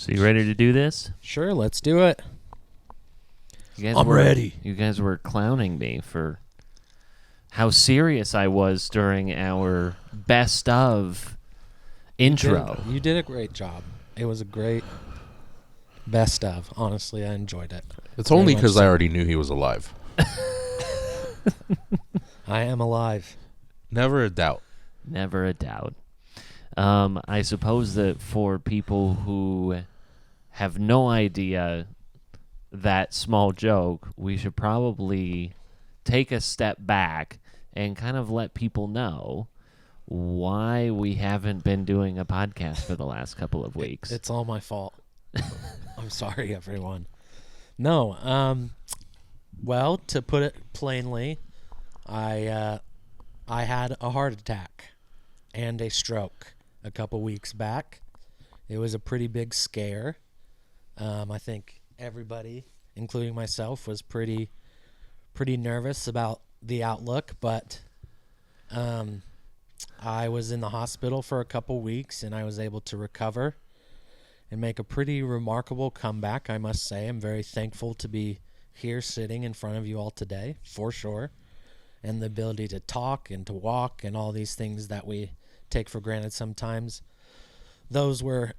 So you ready to do this? Sure, let's do it. I'm ready. You guys were clowning me for how serious I was during our best of intro. You did a great job. It was a great best of. Honestly, I enjoyed it. It's only because I already knew he was alive. I am alive. Never a doubt. Never a doubt. I suppose that for people who have no idea that small joke, we should probably take a step back and kind of let people know why we haven't been doing a podcast for the last couple of weeks. It's all my fault. I'm sorry, everyone. No, well, to put it plainly, I had a heart attack and a stroke a couple weeks back. It was a pretty big scare. I think everybody, including myself, was pretty nervous about the outlook, but I was in the hospital for a couple weeks, and I was able to recover and make a pretty remarkable comeback, I must say. I'm very thankful to be here sitting in front of you all today, for sure, and the ability to talk and to walk and all these things that we take for granted sometimes. Those were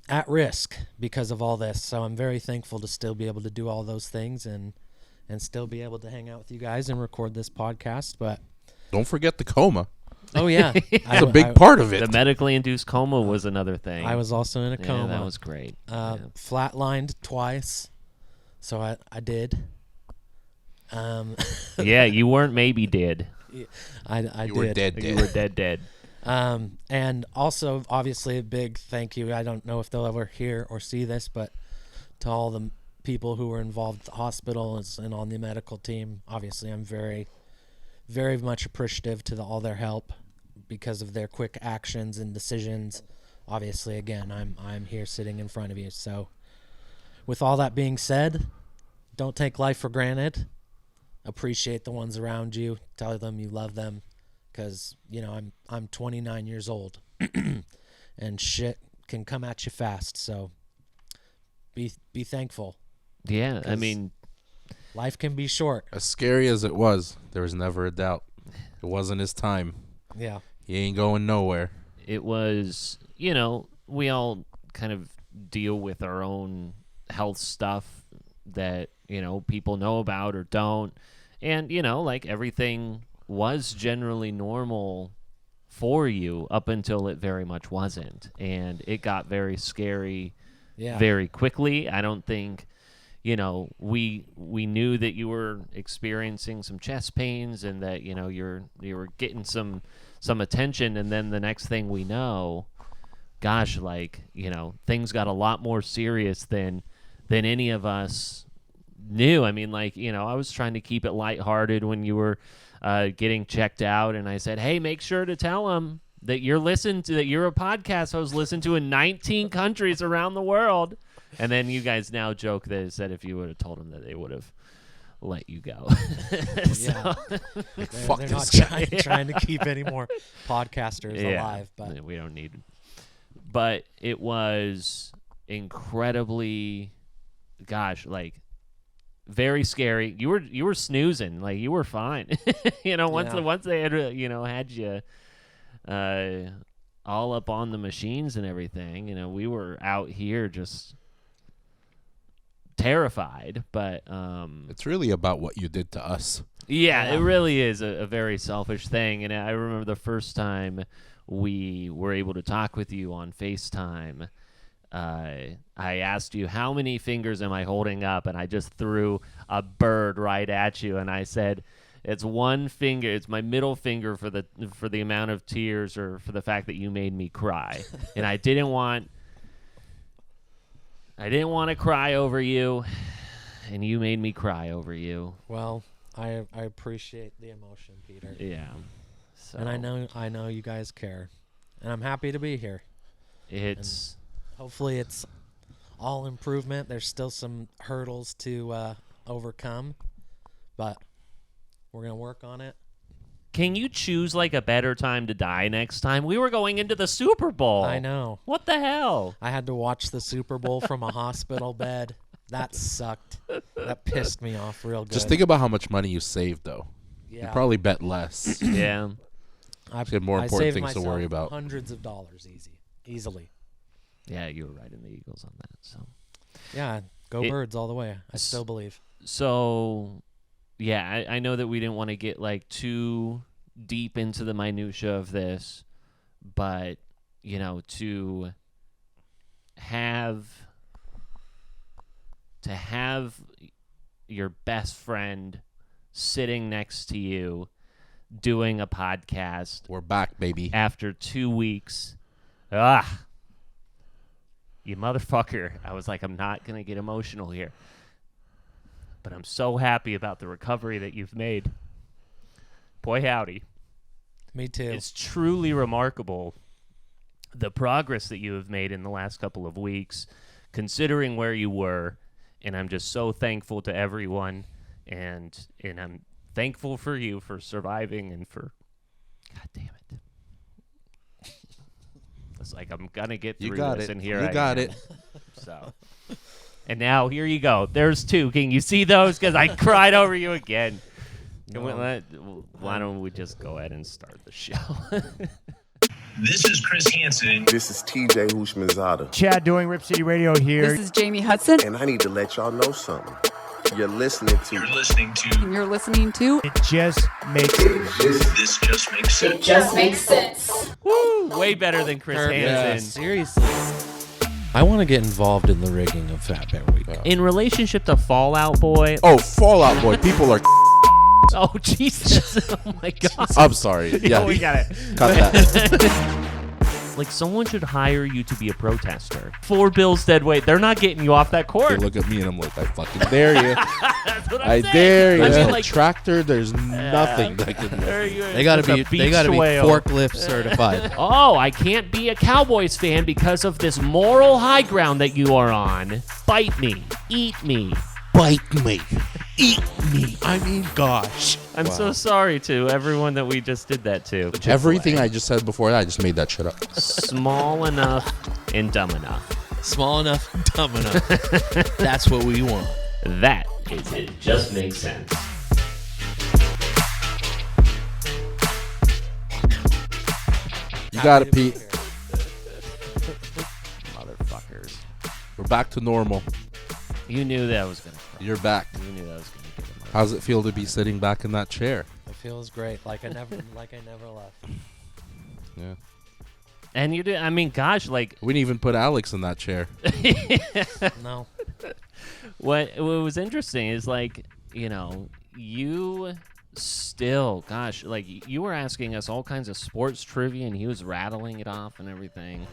at risk because of all this, so I'm very thankful to still be able to do all those things and still be able to hang out with you guys and record this podcast. But don't forget the coma. Oh, yeah. It's a big part of it. The medically induced coma was another thing. I was also in a coma. Yeah, that was great. Flatlined twice, so I did. Yeah, you weren't maybe dead. I did. You were dead. You were dead. And also, obviously, a big thank you. I don't know if they'll ever hear or see this, but to all the people who were involved at the hospital and on the medical team, obviously, I'm very, very much appreciative to all their help because of their quick actions and decisions. Obviously, again, I'm here sitting in front of you. So, with all that being said, don't take life for granted. Appreciate the ones around you. Tell them you love them. Because, you know, I'm 29 years old and shit can come at you fast. So be thankful. Yeah, I mean, life can be short. As scary as it was, there was never a doubt. It wasn't his time. Yeah. He ain't going nowhere. It was, you know, we all kind of deal with our own health stuff that, you know, people know about or don't. And, you know, like everything was generally normal for you up until it very much wasn't. And it got very scary very quickly. I don't think, you know, we knew that you were experiencing some chest pains and that, you know, you were getting some attention. And then the next thing we know, gosh, like, you know, things got a lot more serious than any of us knew. I mean, like, you know, I was trying to keep it lighthearted when you were getting checked out, and I said, hey, make sure to tell them that you're a podcast host listened to in 19 countries around the world. And then you guys now joke that if you would have told them that they would have let you go. Yeah. They're not trying to keep any more podcasters alive. But we don't need. But it was incredibly, gosh, like, very scary. You were snoozing, like you were fine. You know, once they had, you know, had you all up on the machines and everything, you know, we were out here just terrified. But it's really about what you did to us. Yeah, it really is a very selfish thing. And I remember the first time we were able to talk with you on FaceTime, I asked you, how many fingers am I holding up? And I just threw a bird right at you. And I said, it's one finger. It's my middle finger for the amount of tears or for the fact that you made me cry. And I didn't want to cry over you. And you made me cry over you. Well, I appreciate the emotion, Peter. Yeah. So. And I know you guys care. And I'm happy to be here. Hopefully it's all improvement. There's still some hurdles to overcome, but we're going to work on it, Can you choose like a better time to die next time? We were going into the Super Bowl. I know. What the hell? I had to watch the Super Bowl from a hospital bed. That sucked. That pissed me off real good. Just think about how much money you saved, though. Yeah. You probably bet less. Yeah. I had more important saved things to worry about. Hundreds of dollars, easily. Yeah, you were right in the Eagles on that. So. Yeah, go Birds all the way. I still believe. So, yeah, I know that we didn't want to get like too deep into the minutia of this, but to have your best friend sitting next to you doing a podcast. We're back, baby. After 2 weeks. You motherfucker. I was like, I'm not going to get emotional here. But I'm so happy about the recovery that you've made. Boy, howdy. Me too. It's truly remarkable the progress that you have made in the last couple of weeks, considering where you were. And I'm just so thankful to everyone. And I'm thankful for you for surviving and for... God damn it. It's like, I'm going to get through this. And here I am. You got it. So... And now, here you go. There's 2. Can you see those? Because I cried over you again. No. Why don't we just go ahead and start the show? This is Chris Hansen. This is TJ Hushmanzada. Chad doing Rip City Radio here. This is Jamie Hudson. And I need to let y'all know something. You're listening to. And you're listening to. It just makes sense. This just makes sense. It just makes sense. Woo! Way better than Chris Hansen. Yeah, seriously. I want to get involved in the rigging of Fat Bear Week. In relationship to Fallout Boy. Oh, Fallout Boy. People are... Oh, Jesus. Oh, my God. I'm sorry. Yeah, we got it. Cut that. Like, someone should hire you to be a protester. 4 bills dead weight. They're not getting you off that They court. look at me and I'm like, I fucking dare you. That's what I'm I saying. dare you. I mean, like, Tractor, there's nothing that can... They gotta be forklift certified. Oh, I can't be a Cowboys fan because of this moral high ground that you are on. Bite me. Eat me. Bite me. Eat me. I mean, gosh. I'm so sorry to everyone that we just did that to. Everything I just said before that, I just made that shit up. Small enough and dumb enough. Small enough, dumb enough. That's what we want. That is It Just Makes Sense. You got it, Pete. Motherfuckers. We're back to normal. You knew that was going to You're back. You knew that was going to get him. How's it feel to be sitting back in that chair? It feels great. Like I never left. Yeah. And you did, I mean, gosh, like... We didn't even put Alex in that chair. No. What was interesting is, like, you still, gosh, like, you were asking us all kinds of sports trivia, and he was rattling it off and everything.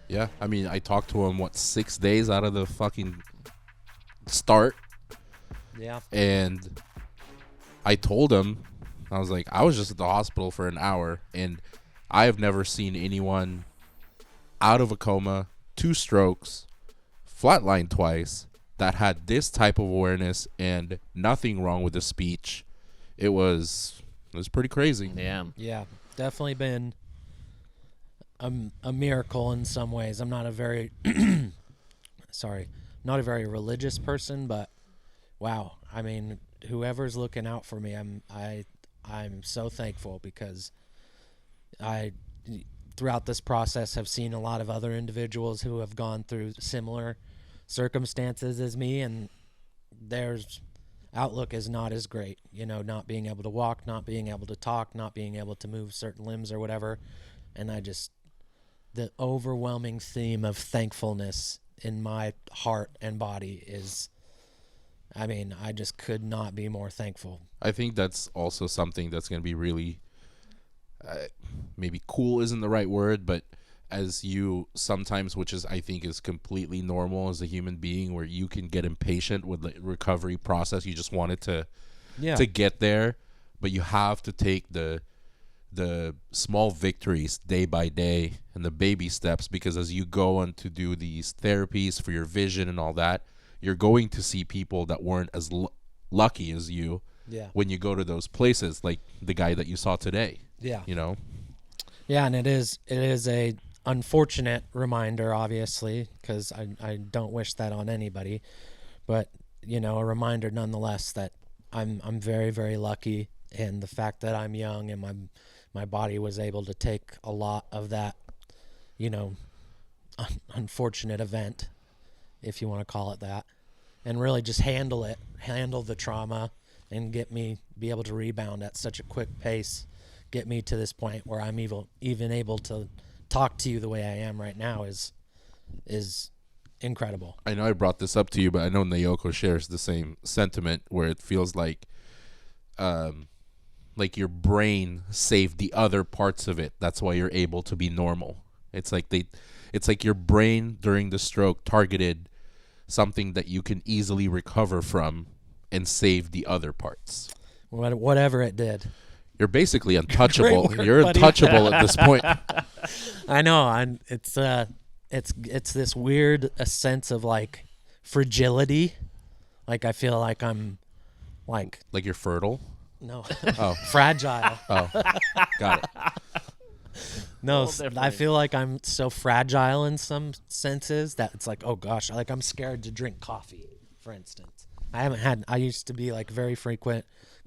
Yeah, I mean, I talked to him, 6 days out of the fucking start? Yeah. And I told him, I was like, I was just at the hospital for an hour, and I have never seen anyone out of a coma, 2 strokes, flatlined twice, that had this type of awareness and nothing wrong with the speech. It was pretty crazy. Yeah. Yeah, definitely been a miracle in some ways. I'm not a very not a very religious person, but wow, I mean, whoever's looking out for me, I'm so thankful, because I throughout this process have seen a lot of other individuals who have gone through similar circumstances as me, and their outlook is not as great, not being able to walk, not being able to talk, not being able to move certain limbs or whatever. And the overwhelming theme of thankfulness in my heart and body is, I mean, I just could not be more thankful. I think that's also something that's going to be really, maybe cool isn't the right word, but as you sometimes, which is I think is completely normal as a human being, where you can get impatient with the recovery process. You just want it to get there, but you have to take the small victories day by day and the baby steps, because as you go on to do these therapies for your vision and all that, you're going to see people that weren't as lucky as you Yeah. when you go to those places, like the guy that you saw today. Yeah. You know? Yeah, and it is a unfortunate reminder, obviously, because I don't wish that on anybody, but a reminder nonetheless that I'm very, very lucky, and the fact that I'm young and my body was able to take a lot of that, unfortunate event, if you want to call it that, and really just handle the trauma, and be able to rebound at such a quick pace, get me to this point where I'm even able to talk to you the way I am right now is incredible. I know I brought this up to you, but I know Naoko shares the same sentiment, where it feels like your brain saved the other parts of it. That's why you're able to be normal. It's like your brain during the stroke targeted something that you can easily recover from and save the other parts. Whatever it did. You're basically untouchable. Great work, You're buddy. untouchable at this point. I know. It's this weird sense of like fragility. Like I feel like I'm like Like you're fertile. no Oh, fragile. oh, got it. No, little I different. feel like I'm so fragile in some senses that it's like, oh gosh, like I'm scared to drink coffee, for instance. I used to be like very frequent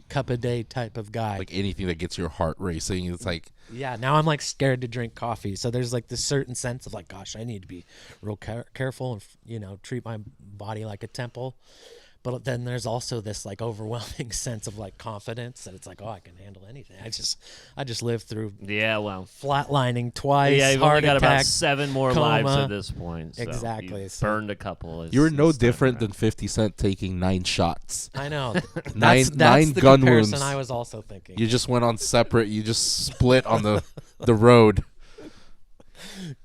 cup a day type of guy. Like anything that gets your heart racing, it's like Yeah, now I'm like scared to drink coffee. So there's like this certain sense of like, gosh, I need to be real careful and treat my body like a temple. But then there's also this like overwhelming sense of like confidence that it's like, oh, I can handle anything. I just lived through Yeah, well. flatlining twice. Yeah, you've heart only got about attack, 7 more coma. lives at this point. So Exactly, you've so- burned a couple. you were no this time different than around. 50 Cent taking 9 shots. I know. Nine That's the gun comparison wounds. I was also thinking. You just went on separate. You just split on the road.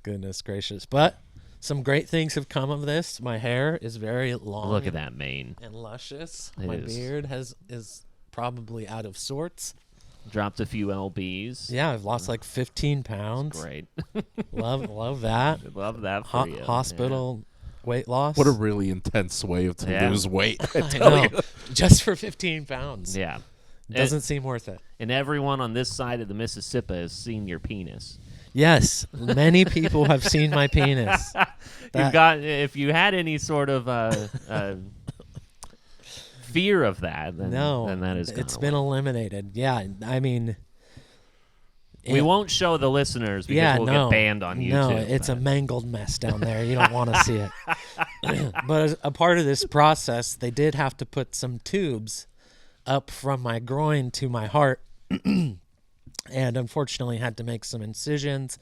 Goodness gracious. But some great things have come of this. My hair is very long. Look at that mane. And luscious. It My is. beard is probably out of sorts. Dropped a few LBs. Yeah, I've lost like 15 pounds. Great. Love that. Love that for you. Hospital weight loss. What a really intense way to Yeah. lose weight. I I tell know. you. Just for 15 pounds. Yeah. Doesn't seem worth it. And everyone on this side of the Mississippi has seen your penis. Yes, many people have seen my penis. You've got, if you had any sort of fear of that, then that is it's been eliminated. Yeah, I mean, we won't show the listeners because we'll get banned on YouTube. No, it's a mangled mess down there. You don't want to see it. But as a part of this process, they did have to put some tubes up from my groin to my heart, and unfortunately had to make some incisions.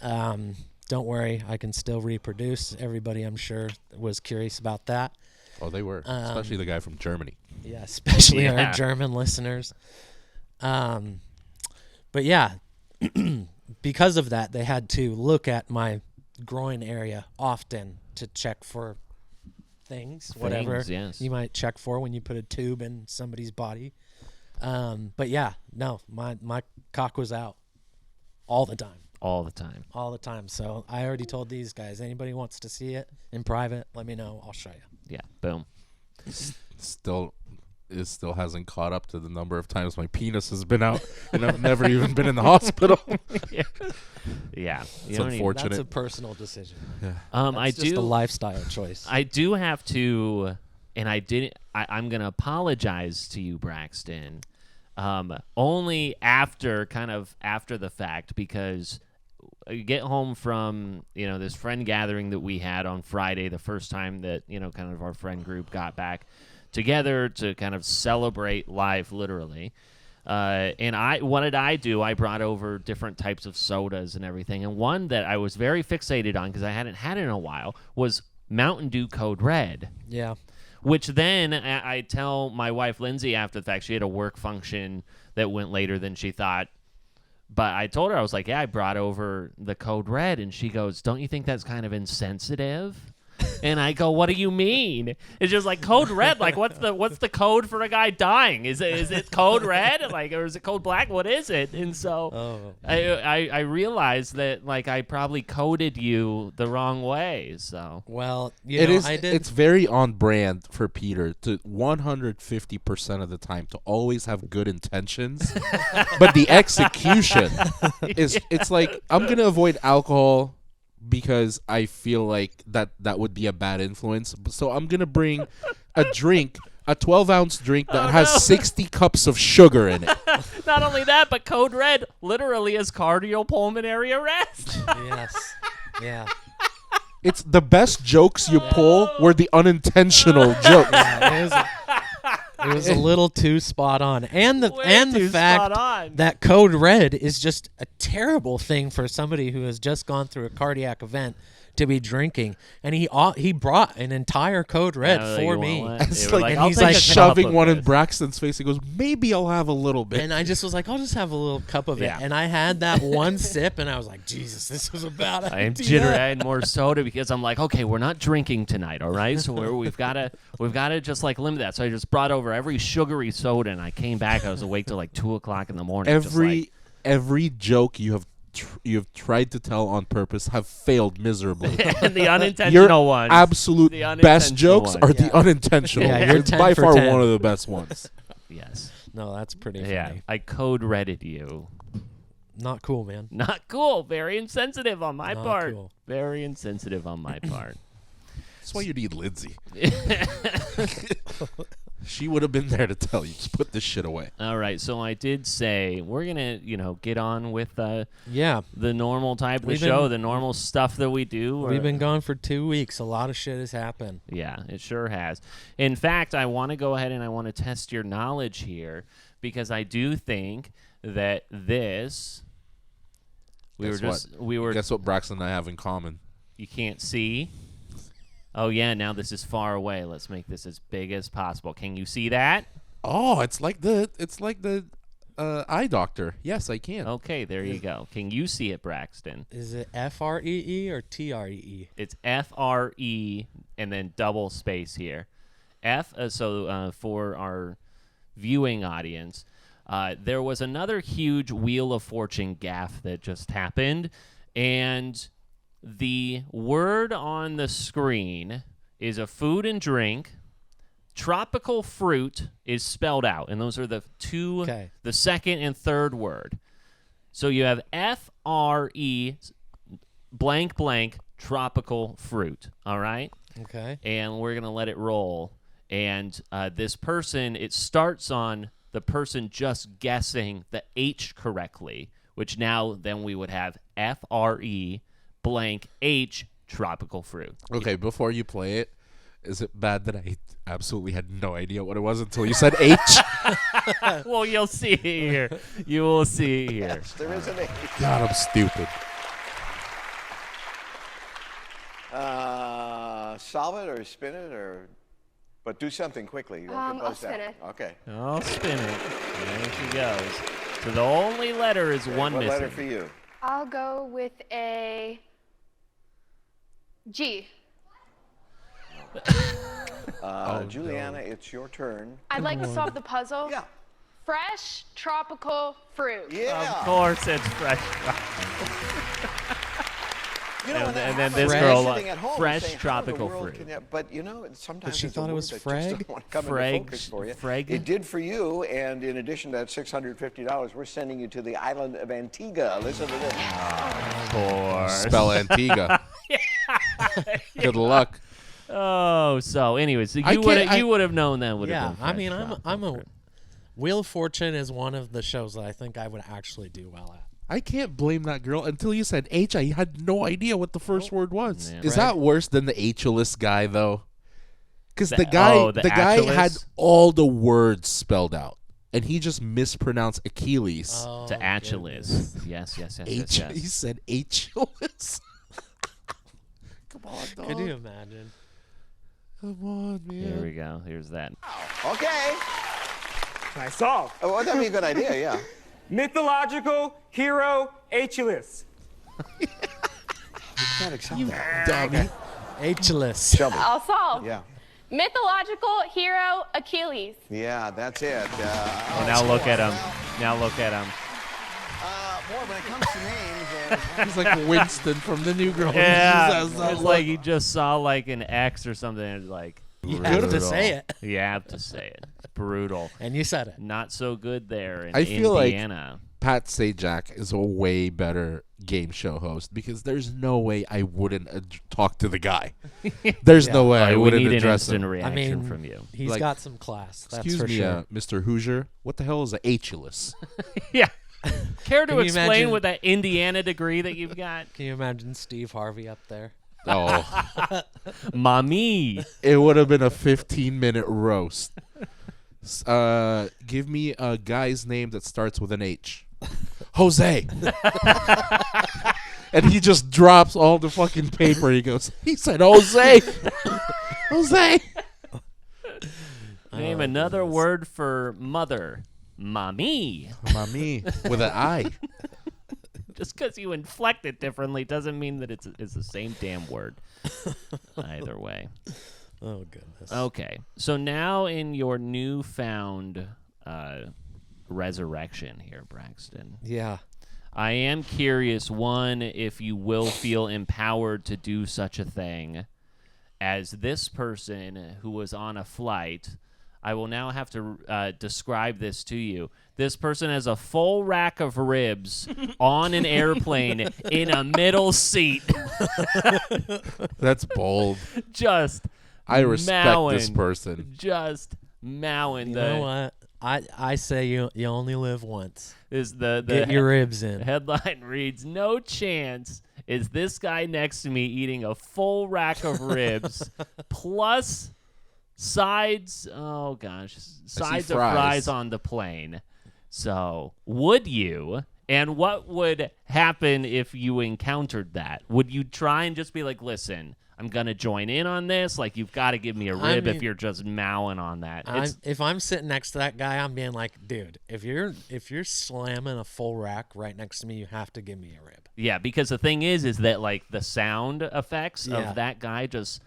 Don't worry, I can still reproduce. Everybody, I'm sure, was curious about that. Oh, they were. Especially the guy from Germany. Yeah, especially Yeah. our German listeners. But yeah, because of that, they had to look at my groin area often to check for things, whatever yes. you might check for when you put a tube in somebody's body. But yeah, no, my cock was out all the time. all the time. All the time. So I already told these guys, anybody wants to see it in private, let me know. I'll show you. Yeah, boom. It still hasn't caught up to the number of times my penis has been out, and I've never even been in the hospital. Yeah, It's unfortunate. That's a personal decision. I It's just a do. lifestyle choice. I do have to, and I didn't. I'm gonna apologize to you, Braxton. Only after the fact, because you get home from this friend gathering that we had on Friday, the first time that kind of our friend group got back together to kind of celebrate life, literally. And what did I do? I brought over different types of sodas and everything, and one that I was very fixated on because I hadn't had it in a while was Mountain Dew Code Red. Yeah. Which then I tell my wife Lindsay after the fact. She had a work function that went later than she thought. But I told her, I was like, yeah, I brought over the Code Red. And she goes, don't you think that's kind of insensitive? And I go, what do you mean? It's just like code red. Like, what's the code for a guy dying? Is it code red? Like, or is it code black? What is it? And so I realized that, like, I probably coded you the wrong way. So Well, I did. It's very on brand for Peter to 150% of the time to always have good intentions, but the execution it's like, I'm gonna avoid alcohol because I feel like that would be a bad influence. So I'm gonna bring a 12-ounce drink that has 60 cups of sugar in it. not only that, but code red literally is cardiopulmonary arrest. Yes. Yeah. It's the best jokes you pull were the unintentional jokes. Yeah, it was a little too spot on, and the too fact spot on. that code red is just a terrible thing for somebody who has just gone through a cardiac event to be drinking, and he brought an entire code red for me. It's Like, like, I'll he's take like a cup shoving of one in this. Braxton's face. He goes, maybe I'll have a little bit. And I just was like, I'll just have a little cup of it. Yeah. And I had that one sip, and I was like, Jesus, this was a bad idea. I am jittery. I had more soda because I'm like, okay, we're not drinking tonight, all right? So we've got to just like limit that. So I just brought over every sugary soda, and I came back. I was awake till like 2:00 in the morning. Every joke you have tried to tell on purpose have failed miserably. and the unintentional Your ones. absolute The best unintentional jokes ones. are the unintentional. Yeah, you're It's 10 by for far 10. one of the best ones. Yes. No, that's pretty funny. Yeah. I code redded you. Not cool, man. Not cool. Very insensitive on my Not part. cool. Very insensitive on my part. That's why you need Lindsay. She would have been there to tell you, just put this shit away. All right, so I did say we're gonna, get on with the normal type of We've show, been- the normal stuff that we do. We've been gone for 2 weeks. A lot of shit has happened. Yeah, it sure has. In fact, I want to go ahead and I want to test your knowledge here because I do think that this. Guess what Braxton and I have in common? You can't see. Oh yeah, now this is far away. Let's make this as big as possible. Can you see that? Oh, it's like the eye doctor. Yes, I can. Okay, there you go. Can you see it, Braxton? Is it FREE or TREE? It's FRE and then double space here. For our viewing audience, there was another huge Wheel of Fortune gaffe that just happened, and the word on the screen is a food and drink. Tropical fruit is spelled out, and those are the two, the second and third word. So you have FRE blank blank tropical fruit, all right? Okay. And we're going to let it roll. And this person, it starts on the person just guessing the H correctly, which now then we would have FRE blank H tropical fruit. Okay, before you play it, is it bad that I absolutely had no idea what it was until you said H? Well, you'll see here. You will see here. Yes, there is an H. God, I'm stupid. Solve it or spin it but do something quickly. You won't get I'll buzzed spin out. it. Okay. I'll spin it. There she goes. So the only letter is one what missing. letter for you? I'll go with a G. Juliana, it's your turn. I'd like to solve the puzzle. Yeah. Fresh tropical fruit. Yeah. Of course, it's fresh. You know, And that then happens this when girl, you're sitting at home fresh saying, tropical how in the world fruit. can you, but sometimes she it's thought a it was word that Freg? just don't want to come Freg- into focus for you. Freg? It did for you, and in addition to that $650, we're sending you to the island of Antigua. Listen to this. Of course. Spell Antigua. Good luck. Oh, so anyways, so I you would have known that would have Yeah, been I fresh mean, tropical I'm a fruit. Wheel of Fortune is one of the shows that I think I would actually do well at. I can't blame that girl. Until you said H, I had no idea what the first word was. Yeah. Is that worse than the H-less guy, though? Because The- the guy, oh, the the guy had Achilles? all the words spelled out, and he just mispronounced Achilles. To Achilles. Yes. H. He said H-less. Come on, dog. Could you imagine? Come on, man. Here we go. Here's that. Okay. Nice solve. Oh, that'd be a good idea, yeah. Mythological hero Achilles. You can't accept that. Dummy. Ageless. Shelby. I'll solve. Yeah. Mythological hero Achilles. Yeah, that's it. Oh, now look at him. Now look at him. Boy, when it comes to names, He's like Winston from the New Girl. Yeah, He just has it's that like look. he just saw like an X or something. And like You have to brutal. say it. You have to say it. Brutal. And you said it. Not so good there in I feel like- Indiana. Pat Sajak is a way better game show host because there's no way I wouldn't talk to the guy. There's no way I we wouldn't need an address instant him. reaction mean, from you. He's Like, got some class. That's Excuse for me, sure. Mr. Hoosier. What the hell is a H-less? Yeah. Care Can to you explain imagine- with that Indiana degree that you've got? Can you imagine Steve Harvey up there? Oh, Mommy. it would have been a 15-minute roast. Give me a guy's name that starts with an H. Jose. And he just drops all the fucking paper. He goes, he said Jose. Jose. Name another word for mother. Mommy. Mami. With an I. Just because you inflect it differently doesn't mean that it's the same damn word. Either way. Oh, goodness. Okay. So now in your newfound resurrection here, Braxton, Yeah. I am curious, one, if you will feel empowered to do such a thing as this person who was on a flight. I will now have to describe this to you. This person has a full rack of ribs on an airplane in a middle seat. That's bold. Just I respect this mowing. person. Just mowing. You know what? I say you only live once. Is the Get your ribs in. headline reads, "No chance is this guy next to me eating a full rack of ribs plus sides, oh gosh, sides of fries. fries on the plane." So, would you? And what would happen if you encountered that? Would you try and just be like, "Listen, I'm going to join in on this. Like, you've got to give me a rib if mean, you're just mowing on that." If I'm sitting next to that guy, I'm being like, dude, if you're slamming a full rack right next to me, you have to give me a rib. Yeah, because the thing is that like the sound effects Yeah. of that guy just.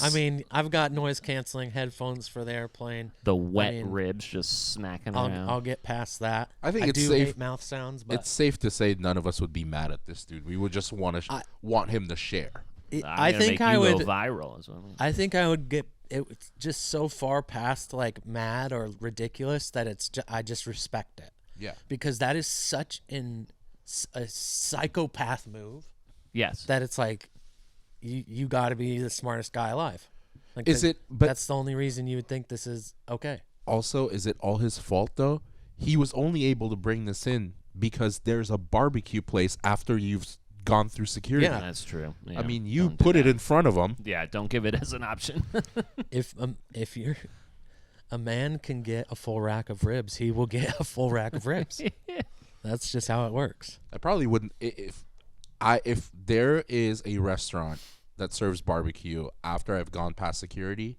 I mean, I've got noise canceling headphones for the airplane. The wet I mean, ribs just smacking around. I'll get past that. I think it's do safe- hate mouth sounds, but It's safe to say none of us would be mad at this dude. We would just want him to share. I gonna think make I you would. go viral as well. I think I would get it just so far past like mad or ridiculous that I just respect it. Yeah. Because that is such a psychopath move Yes. that it's like you got to be the smartest guy alive. Like But that's the only reason you would think this is okay. also, is it all his fault though? He was only able to bring this in because there's a barbecue place after you've gone through security. Yeah. That's true. Yeah, I mean, you don't do put it that. in front of him. Yeah, don't give it as an option. If you're a man can get a full rack of ribs, he will get a full rack of ribs. That's just how it works. I probably wouldn't if there is a restaurant that serves barbecue after I've gone past security,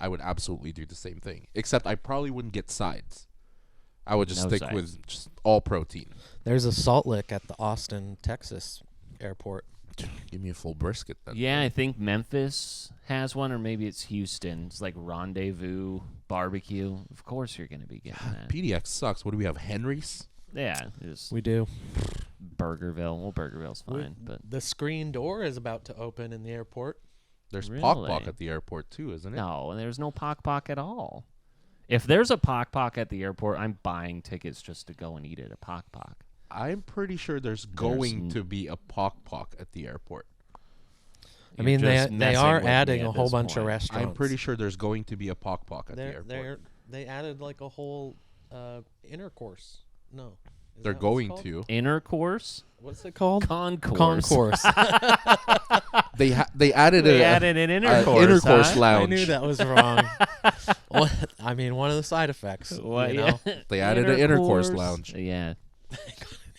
I would absolutely do the same thing. Except I probably wouldn't get sides. I would just No stick sides. with just all protein. There's a salt lick at the Austin, Texas airport. Give me a full brisket then. Yeah, I think Memphis has one, or maybe it's Houston. It's like Rendezvous Barbecue. Of course you're going to be getting that. PDX sucks. What do we have? Henry's? Yeah, just We do. Burgerville. Well, Burgerville's fine, but The screen door is about to open in the airport. There's Really? Pok Pok at the airport too, isn't it? no, and there's no Pok Pok at all. If there's a Pok Pok at the airport, I'm buying tickets just to go and eat at a Pok Pok. I'm pretty sure there's going to be a Pok Pok at the airport. I mean, You're just they messing are with me adding at a whole this bunch of point. restaurants. I'm pretty sure there's going to be a Pok Pok at the They're, airport. they added like a whole intercourse. No. Is They're that what it's going called? to. Intercourse? What's it called? Concourse. Concourse. They added They a added an intercourse, intercourse huh? lounge. I knew that was wrong. Well, I mean, one of the side effects. What, you know? They added an intercourse lounge. Yeah,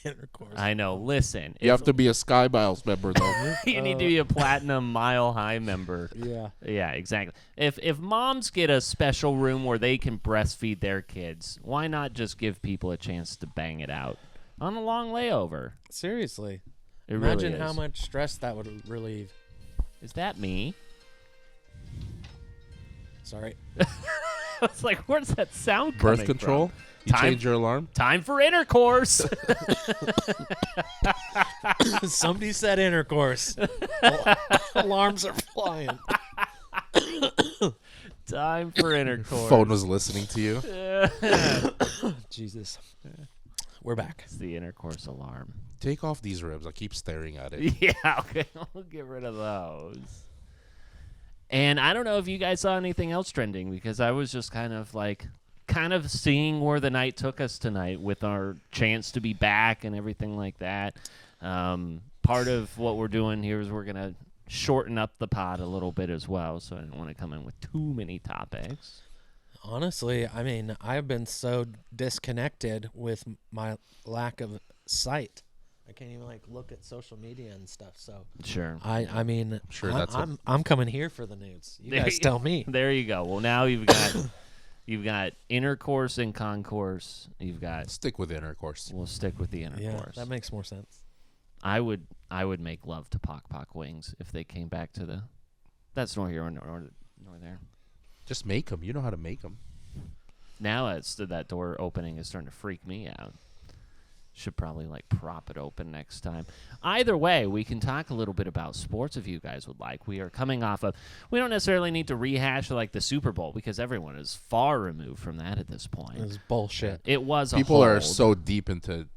Intercourse. I know. Listen, You have to be a Sky Miles member though. you need to be a platinum Mile High member. Yeah. Yeah, exactly. If moms get a special room where they can breastfeed their kids, why not just give people a chance to bang it out on a long layover? Seriously. It Imagine really how is. much stress that would relieve. Is that me? Sorry. I was like, where's that sound coming Birth control? from? You change your alarm? Time for intercourse. Somebody said intercourse. Alarms are flying. Time for intercourse. Phone was listening to you. Jesus. We're back. It's the intercourse alarm. Take off these ribs. I keep staring at it. Yeah, okay. I'll get rid of those. And I don't know if you guys saw anything else trending, because I was just kind of seeing where the night took us tonight with our chance to be back and everything like that. Part of what we're doing here is we're going to shorten up the pod a little bit as well, so I didn't want to come in with too many topics. Honestly, I mean, I've been so disconnected with my lack of sight. I can't even look at social media and stuff. So Sure. I mean, Sure, I'm coming here for the news. You guys tell me. There you go. Well, now you've got intercourse and concourse. You've got. Stick with intercourse. We'll stick with the intercourse. Yeah, that makes more sense. I would make love to Pock Pock Wings if they came back to the. That's nor here nor there. Just make them. You know how to make them. Now that door opening is starting to freak me out. Should probably prop it open next time. Either way, we can talk a little bit about sports if you guys would like. We are coming off of. We don't necessarily need to rehash the Super Bowl, because everyone is far removed from that at this point. It was bullshit. It was. People a are hold. so deep into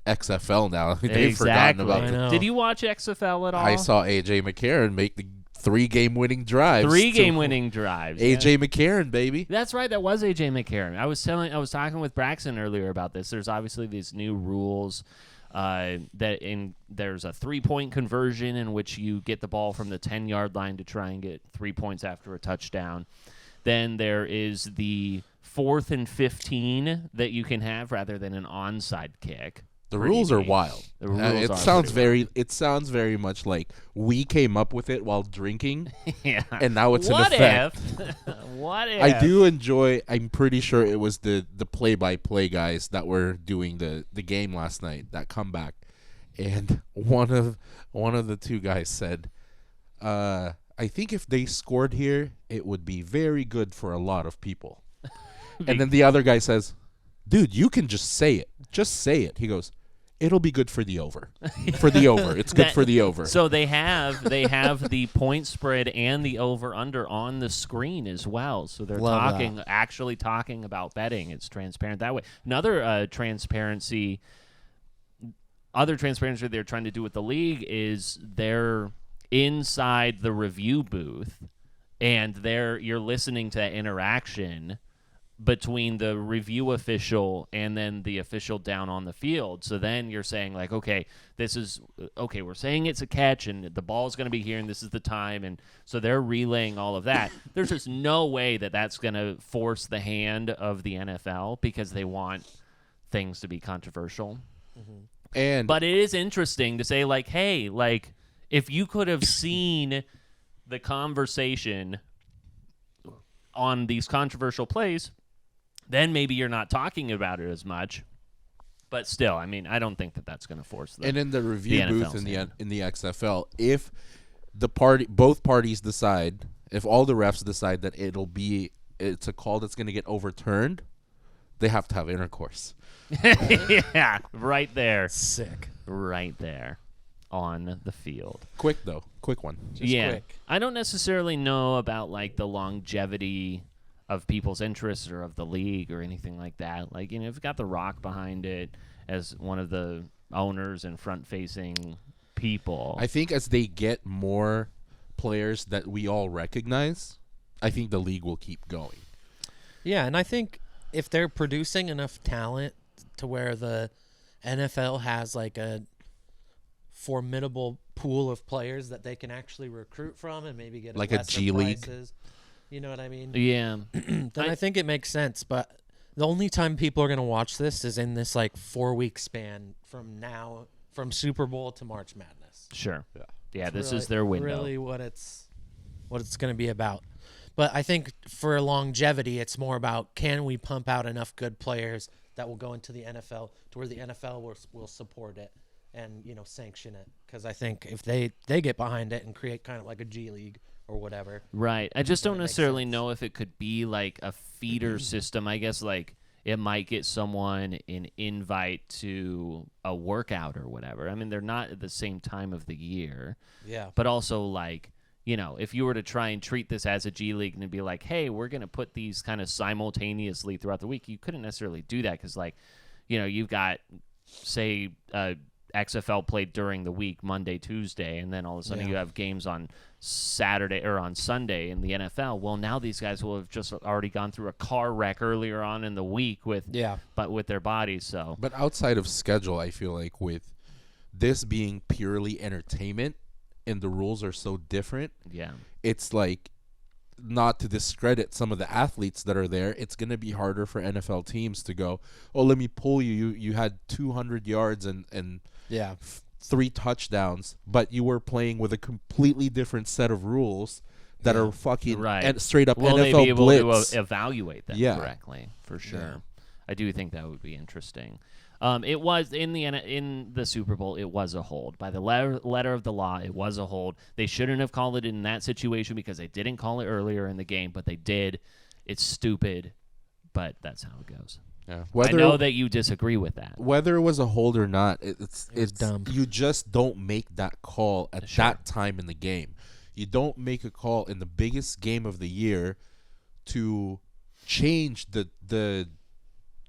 XFL now. They've Exactly. forgotten about I it. know. Did you watch XFL at all? I saw AJ McCarron make the 3-game winning drives. 3-game winning drives. AJ McCarron, baby. That's right. That was AJ McCarron. I was talking with Braxton earlier about this. There's obviously these new rules there's a 3-point conversion in which you get the ball from the 10-yard line to try and get 3 points after a touchdown. Then there is the 4th and 15 that you can have rather than an onside kick. The rules are wild. The rules it are sounds pretty It sounds very much like we came up with it while drinking, Yeah. and now it's What in effect. What if? I do enjoy. I'm pretty sure it was the play-by-play guys that were doing the game last night, that comeback, and one of the two guys said, "I think if they scored here, it would be very good for a lot of people." And then the other guy says, "Dude, you can just say it. Just say it." He goes, "It'll be good for the over. For the over. It's good for the over." So they have the point spread and the over/under on the screen as well. So they're actually talking about betting. It's transparent that way. Other transparency they're trying to do with the league is they're inside the review booth, and you're listening to that interaction between the review official and then the official down on the field. So then you're saying okay, we're saying it's a catch and the ball's going to be here and this is the time. And so they're relaying all of that. There's just no way that that's going to force the hand of the NFL, because they want things to be controversial. And But it is interesting to say hey, if you could have seen the conversation on these controversial plays, then maybe you're not talking about it as much. But still, I mean, I don't think that that's going to force them. And in the review booth NFL's in the XFL, if both parties decide, if all the refs decide that it's a call that's going to get overturned, they have to have intercourse. Yeah, right there. Sick. Right there on the field. Quick one. Just quick. I don't necessarily know about the longevity of people's interests or of the league or anything like that. If you've got The Rock behind it as one of the owners and front-facing people. I think as they get more players that we all recognize, I think the league will keep going. Yeah, and I think if they're producing enough talent to where the NFL has a formidable pool of players that they can actually recruit from and maybe get a G League. Prices, you know what I mean? Yeah. Then I think it makes sense. But the only time people are going to watch this is in this 4-week span from Super Bowl to March Madness. Sure. Yeah, It's this really, is their window. Really what it's going to be about. But I think for longevity, it's more about, can we pump out enough good players that will go into the NFL to where the NFL will support it, and sanction it, because I think if they get behind it and create kind of like a G League or whatever. Right. I just don't it makes necessarily sense. know if it could be like a feeder system. I guess like it might get someone an invite to a workout or whatever. I mean, they're not at the same time of the year. Yeah. But also like, if you were to try and treat this as a G League and be like, hey, we're going to put these kind of simultaneously throughout the week, you couldn't necessarily do that because, like, you've got, say, XFL played during the week, Monday, Tuesday, and then all of a sudden you have games on Saturday or on Sunday in the NFL. Well, now these guys will have just already gone through a car wreck earlier on in the week with their bodies. So, But outside of schedule, I feel like with this being purely entertainment and the rules are so different, it's like, not to discredit some of the athletes that are there, it's going to be harder for NFL teams to go, oh, let me pull you. You had 200 yards and 3 touchdowns, but you were playing with a completely different set of rules that are fucking and straight up will NFL they be able blitz. to evaluate them correctly? For sure. Yeah. I do think that would be interesting. It was in the Super Bowl. It was a hold by the letter of the law. It was a hold. They shouldn't have called it in that situation because they didn't call it earlier in the game, but they did. It's stupid, but that's how it goes. Yeah. I know that you disagree with that. Whether it was a hold or not, it's dumb. You just don't make that call at that time in the game. You don't make a call in the biggest game of the year to change the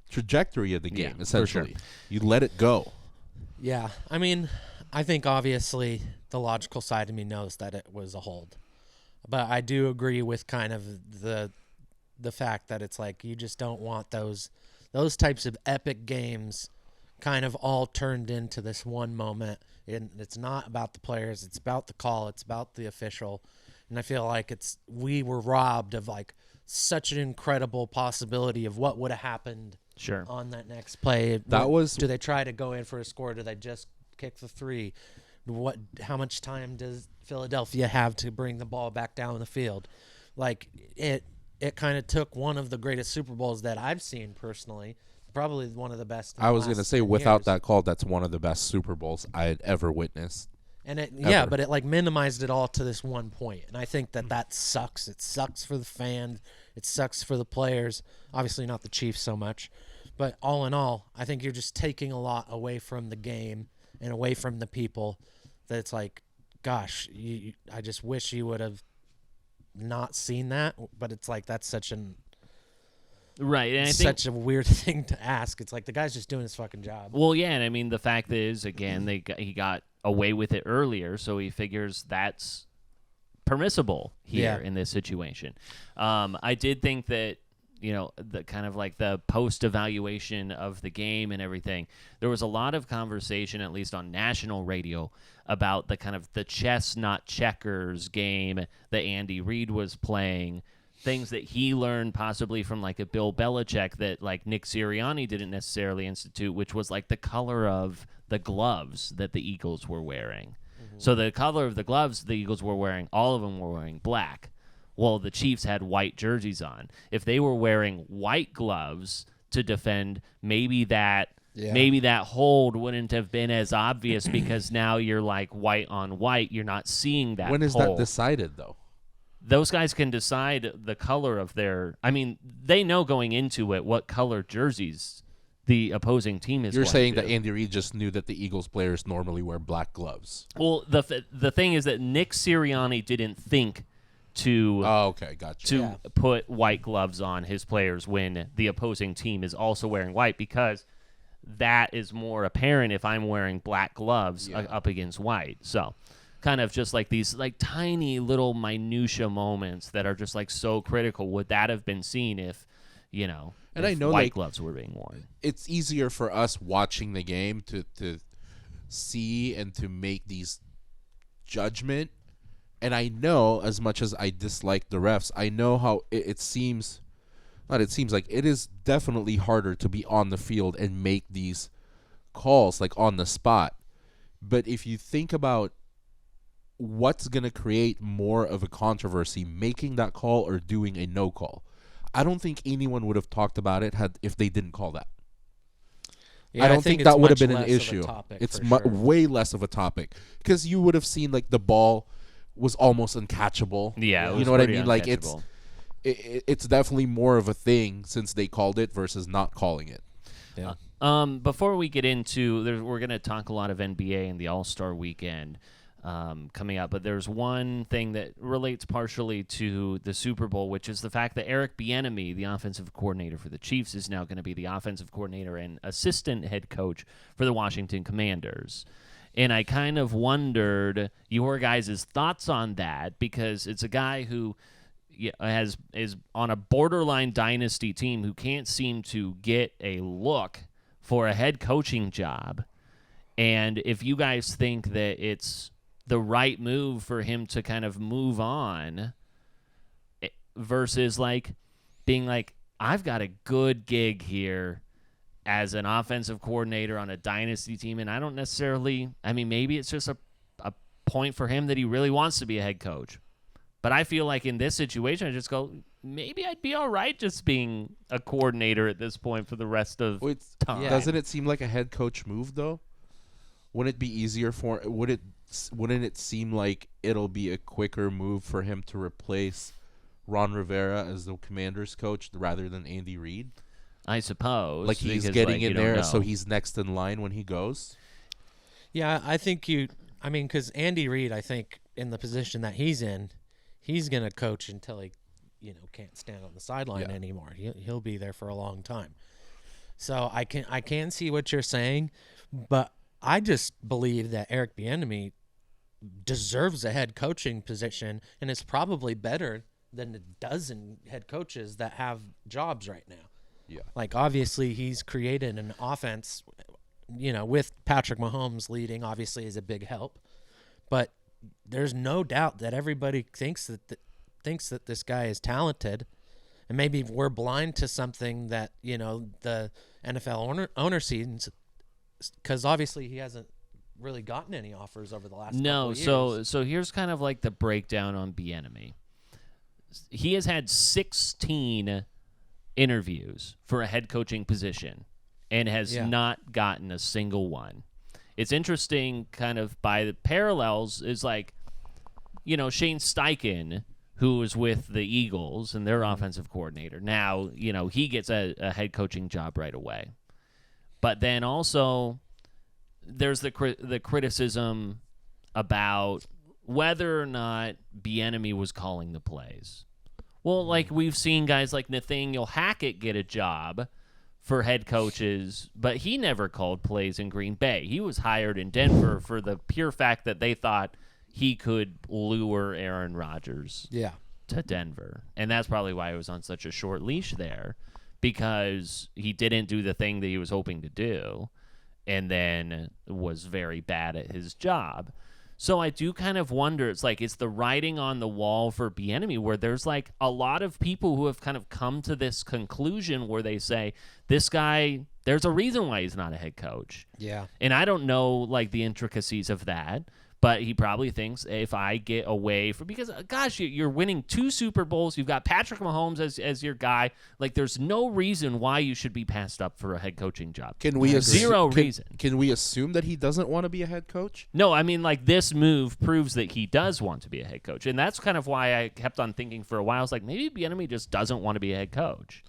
trajectory of the game, essentially. For sure. You let it go. Yeah. I mean, I think obviously the logical side of me knows that it was a hold. But I do agree with kind of the fact that it's like you just don't want those types of epic games kind of all turned into this one moment. And it's not about the players, it's about the call, it's about the official. And I feel like we were robbed of like such an incredible possibility of what would have happened on that next play. Do they try to go in for a score? Do they just kick the 3? How much time does Philadelphia have to bring the ball back down the field? Like it kind of took one of the greatest Super Bowls that I've seen personally, probably one of the best. I was going to say, without that call, that's one of the best Super Bowls I had ever witnessed. And but it like minimized it all to this one point. And I think that sucks. It sucks for the fans. It sucks for the players. Obviously not the Chiefs so much. But all in all, I think you're just taking a lot away from the game and away from the people. That it's like, gosh, I just wish you would have not seen that. But it's like that's such an right, and I think such a weird thing to ask. It's like the guy's just doing his fucking job. Well, yeah, and I mean the fact is, again, he got away with it earlier, so he figures that's permissible here in this situation. I did think that the kind of like the post-evaluation of the game and everything, there was a lot of conversation, at least on national radio, about the kind of the chess, not checkers game that Andy Reid was playing, things that he learned possibly from like a Bill Belichick that like Nick Sirianni didn't necessarily institute, which was like the color of the gloves that the Eagles were wearing. Mm-hmm. So the color of the gloves the Eagles were wearing, all of them were wearing black. Well, the Chiefs had white jerseys on. If they were wearing white gloves to defend, maybe that hold wouldn't have been as obvious because now you're like white on white. You're not seeing that. When is hold. that decided, though? Those guys can decide the color of their. I mean, they know going into it what color jerseys the opposing team is. You're going saying to. that Andy Reid just knew that the Eagles players normally wear black gloves. Well, the thing is that Nick Sirianni didn't think to gotcha. Put white gloves on his players when the opposing team is also wearing white, because that is more apparent if I'm wearing black gloves up against white. So kind of just like these like tiny little minutia moments that are just like so critical. Would that have been seen if and I know white gloves were being worn? It's easier for us watching the game to see and to make these judgment. And I know, as much as I dislike the refs, I know how it seems like it is definitely harder to be on the field and make these calls like on the spot. But if you think about what's going to create more of a controversy, making that call or doing a no call, I don't think anyone would have talked about it if they didn't call that. Yeah, I don't think it's that would have much been an less of a issue. topic, It's for sure. way less of a topic because you would have seen like the ball was almost uncatchable. Yeah, it you was know what I pretty mean. Like uncatchable. it's definitely more of a thing since they called it versus not calling it. Yeah. Before we get into, we're going to talk a lot of NBA and the All-Star Weekend coming up, but there's one thing that relates partially to the Super Bowl, which is the fact that Eric Bienemy, the offensive coordinator for the Chiefs, is now going to be the offensive coordinator and assistant head coach for the Washington Commanders. And I kind of wondered your guys' thoughts on that, because it's a guy who is on a borderline dynasty team who can't seem to get a look for a head coaching job. And if you guys think that it's the right move for him to kind of move on versus like being like, I've got a good gig here as an offensive coordinator on a dynasty team, and I don't necessarily, I mean, maybe it's just a point for him that he really wants to be a head coach. But I feel like in this situation, I just go, maybe I'd be all right just being a coordinator at this point for the rest of time. Doesn't it seem like a head coach move, though? Wouldn't it be easier for wouldn't it seem like it'll be a quicker move for him to replace Ron Rivera as the Commanders coach rather than Andy Reid? I suppose. Like he's because, getting like, in you don't there, know. so he's next in line when he goes. Yeah, I think because Andy Reid, I think in the position that he's in, he's going to coach until he, can't stand on the sideline anymore. He'll be there for a long time. So I can see what you're saying, but I just believe that Eric Bienemy deserves a head coaching position and is probably better than a dozen head coaches that have jobs right now. Yeah. Like, obviously, he's created an offense, with Patrick Mahomes leading, obviously, is a big help. But there's no doubt that everybody thinks that this guy is talented. And maybe we're blind to something that, the NFL owner sees, because obviously he hasn't really gotten any offers over the last couple of years. So here's kind of like the breakdown on Bienemy. He has had 16 interviews for a head coaching position and has not gotten a single one. It's interesting kind of by the parallels is like, Shane Steichen, who was with the Eagles and their offensive coordinator. Now, he gets a head coaching job right away. But then also there's the criticism about whether or not Bienemy was calling the plays. Well, like we've seen guys like Nathaniel Hackett get a job for head coaches, but he never called plays in Green Bay. He was hired in Denver for the pure fact that they thought he could lure Aaron Rodgers to Denver. And that's probably why he was on such a short leash there, because he didn't do the thing that he was hoping to do and then was very bad at his job. So I do kind of wonder, it's the writing on the wall for Bienemy, where there's like a lot of people who have kind of come to this conclusion where they say, this guy, there's a reason why he's not a head coach. Yeah. And I don't know like the intricacies of that, but he probably thinks if I get away from, because gosh, you're winning 2 Super Bowls. You've got Patrick Mahomes as your guy. Like there's no reason why you should be passed up for a head coaching job. Zero reason. Can we assume that he doesn't want to be a head coach? No, I mean like this move proves that he does want to be a head coach. And that's kind of why I kept on thinking for a while. I was like, maybe Bienemy just doesn't want to be a head coach.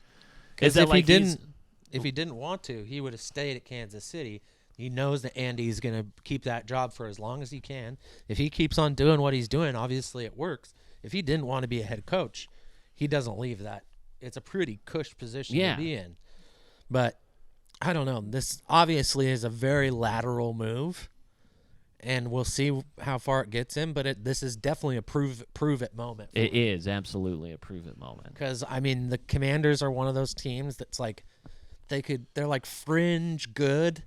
Because if he didn't want to, he would have stayed at Kansas City. He knows that Andy's going to keep that job for as long as he can. If he keeps on doing what he's doing, obviously it works. If he didn't want to be a head coach, he doesn't leave that. It's a pretty cush position to be in. But I don't know. This obviously is a very lateral move, and we'll see how far it gets him. But this is definitely a prove it moment. It is absolutely a prove it moment. Because, I mean, the Commanders are one of those teams that's like they're like fringe good.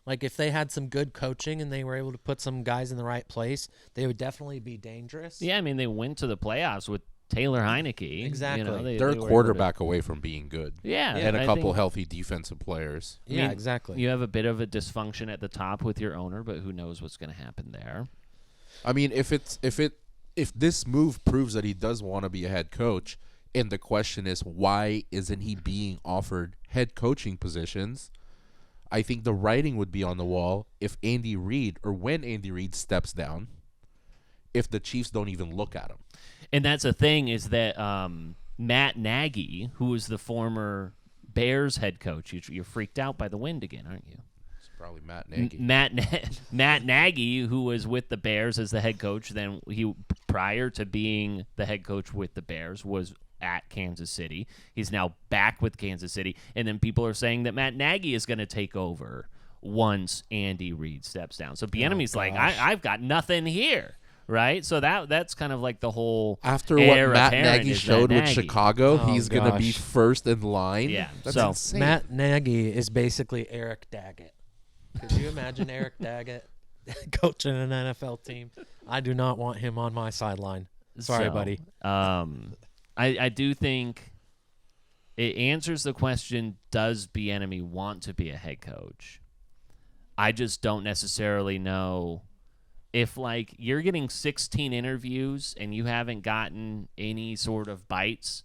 Like, if they had some good coaching and they were able to put some guys in the right place, they would definitely be dangerous. Yeah, I mean, they went to the playoffs with Taylor Heineke. Exactly. They're a quarterback away from being good. Yeah. And a couple healthy defensive players. Yeah, exactly. You have a bit of a dysfunction at the top with your owner, but who knows what's going to happen there. I mean, if this move proves that he does want to be a head coach, and the question is, why isn't he being offered head coaching positions? I think the writing would be on the wall if Andy Reid, or when Andy Reid steps down, if the Chiefs don't even look at him. And that's the thing, is that Matt Nagy, who was the former Bears head coach, you're freaked out by the wind again, aren't you? It's probably Matt Nagy. Matt Nagy, who was with the Bears as the head coach, then he, prior to being the head coach with the Bears, was at Kansas City. He's now back with Kansas City, and then people are saying that Matt Nagy is going to take over once Andy Reid steps down. So Bienemy's like, I've got nothing here, right? So that's kind of like the whole after heir what Matt apparent Nagy is showed Matt with Nagy. Chicago, Oh, he's going to be gosh. first in line. Yeah, That's so insane. Matt Nagy is basically Eric Daggett. Could you imagine Eric Daggett coaching an NFL team? I do not want him on my sideline. Sorry, So, buddy. I do think it answers the question, does Bienemy want to be a head coach? I just don't necessarily know if, like, you're getting 16 interviews and you haven't gotten any sort of bites.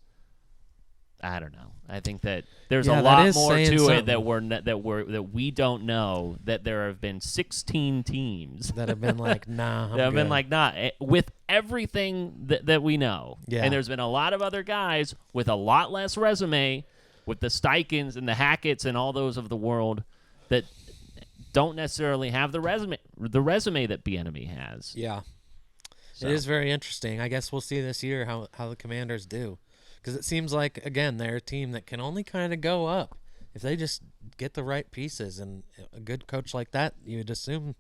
I don't know. I think that there's Yeah, a that lot is more to saying it something. that we don't know, that there have been 16 teams That have been like, nah, I'm that have been good. like, nah, with everything that we know. Yeah. And there's been a lot of other guys with a lot less resume, with the Steichens and the Hackett's and all those of the world, that don't necessarily have the resume that Bienemy has. Yeah. So. It is very interesting. I guess we'll see this year how the Commanders do. Because it seems like, again, they're a team that can only kind of go up if they just get the right pieces. And a good coach like that, you would assume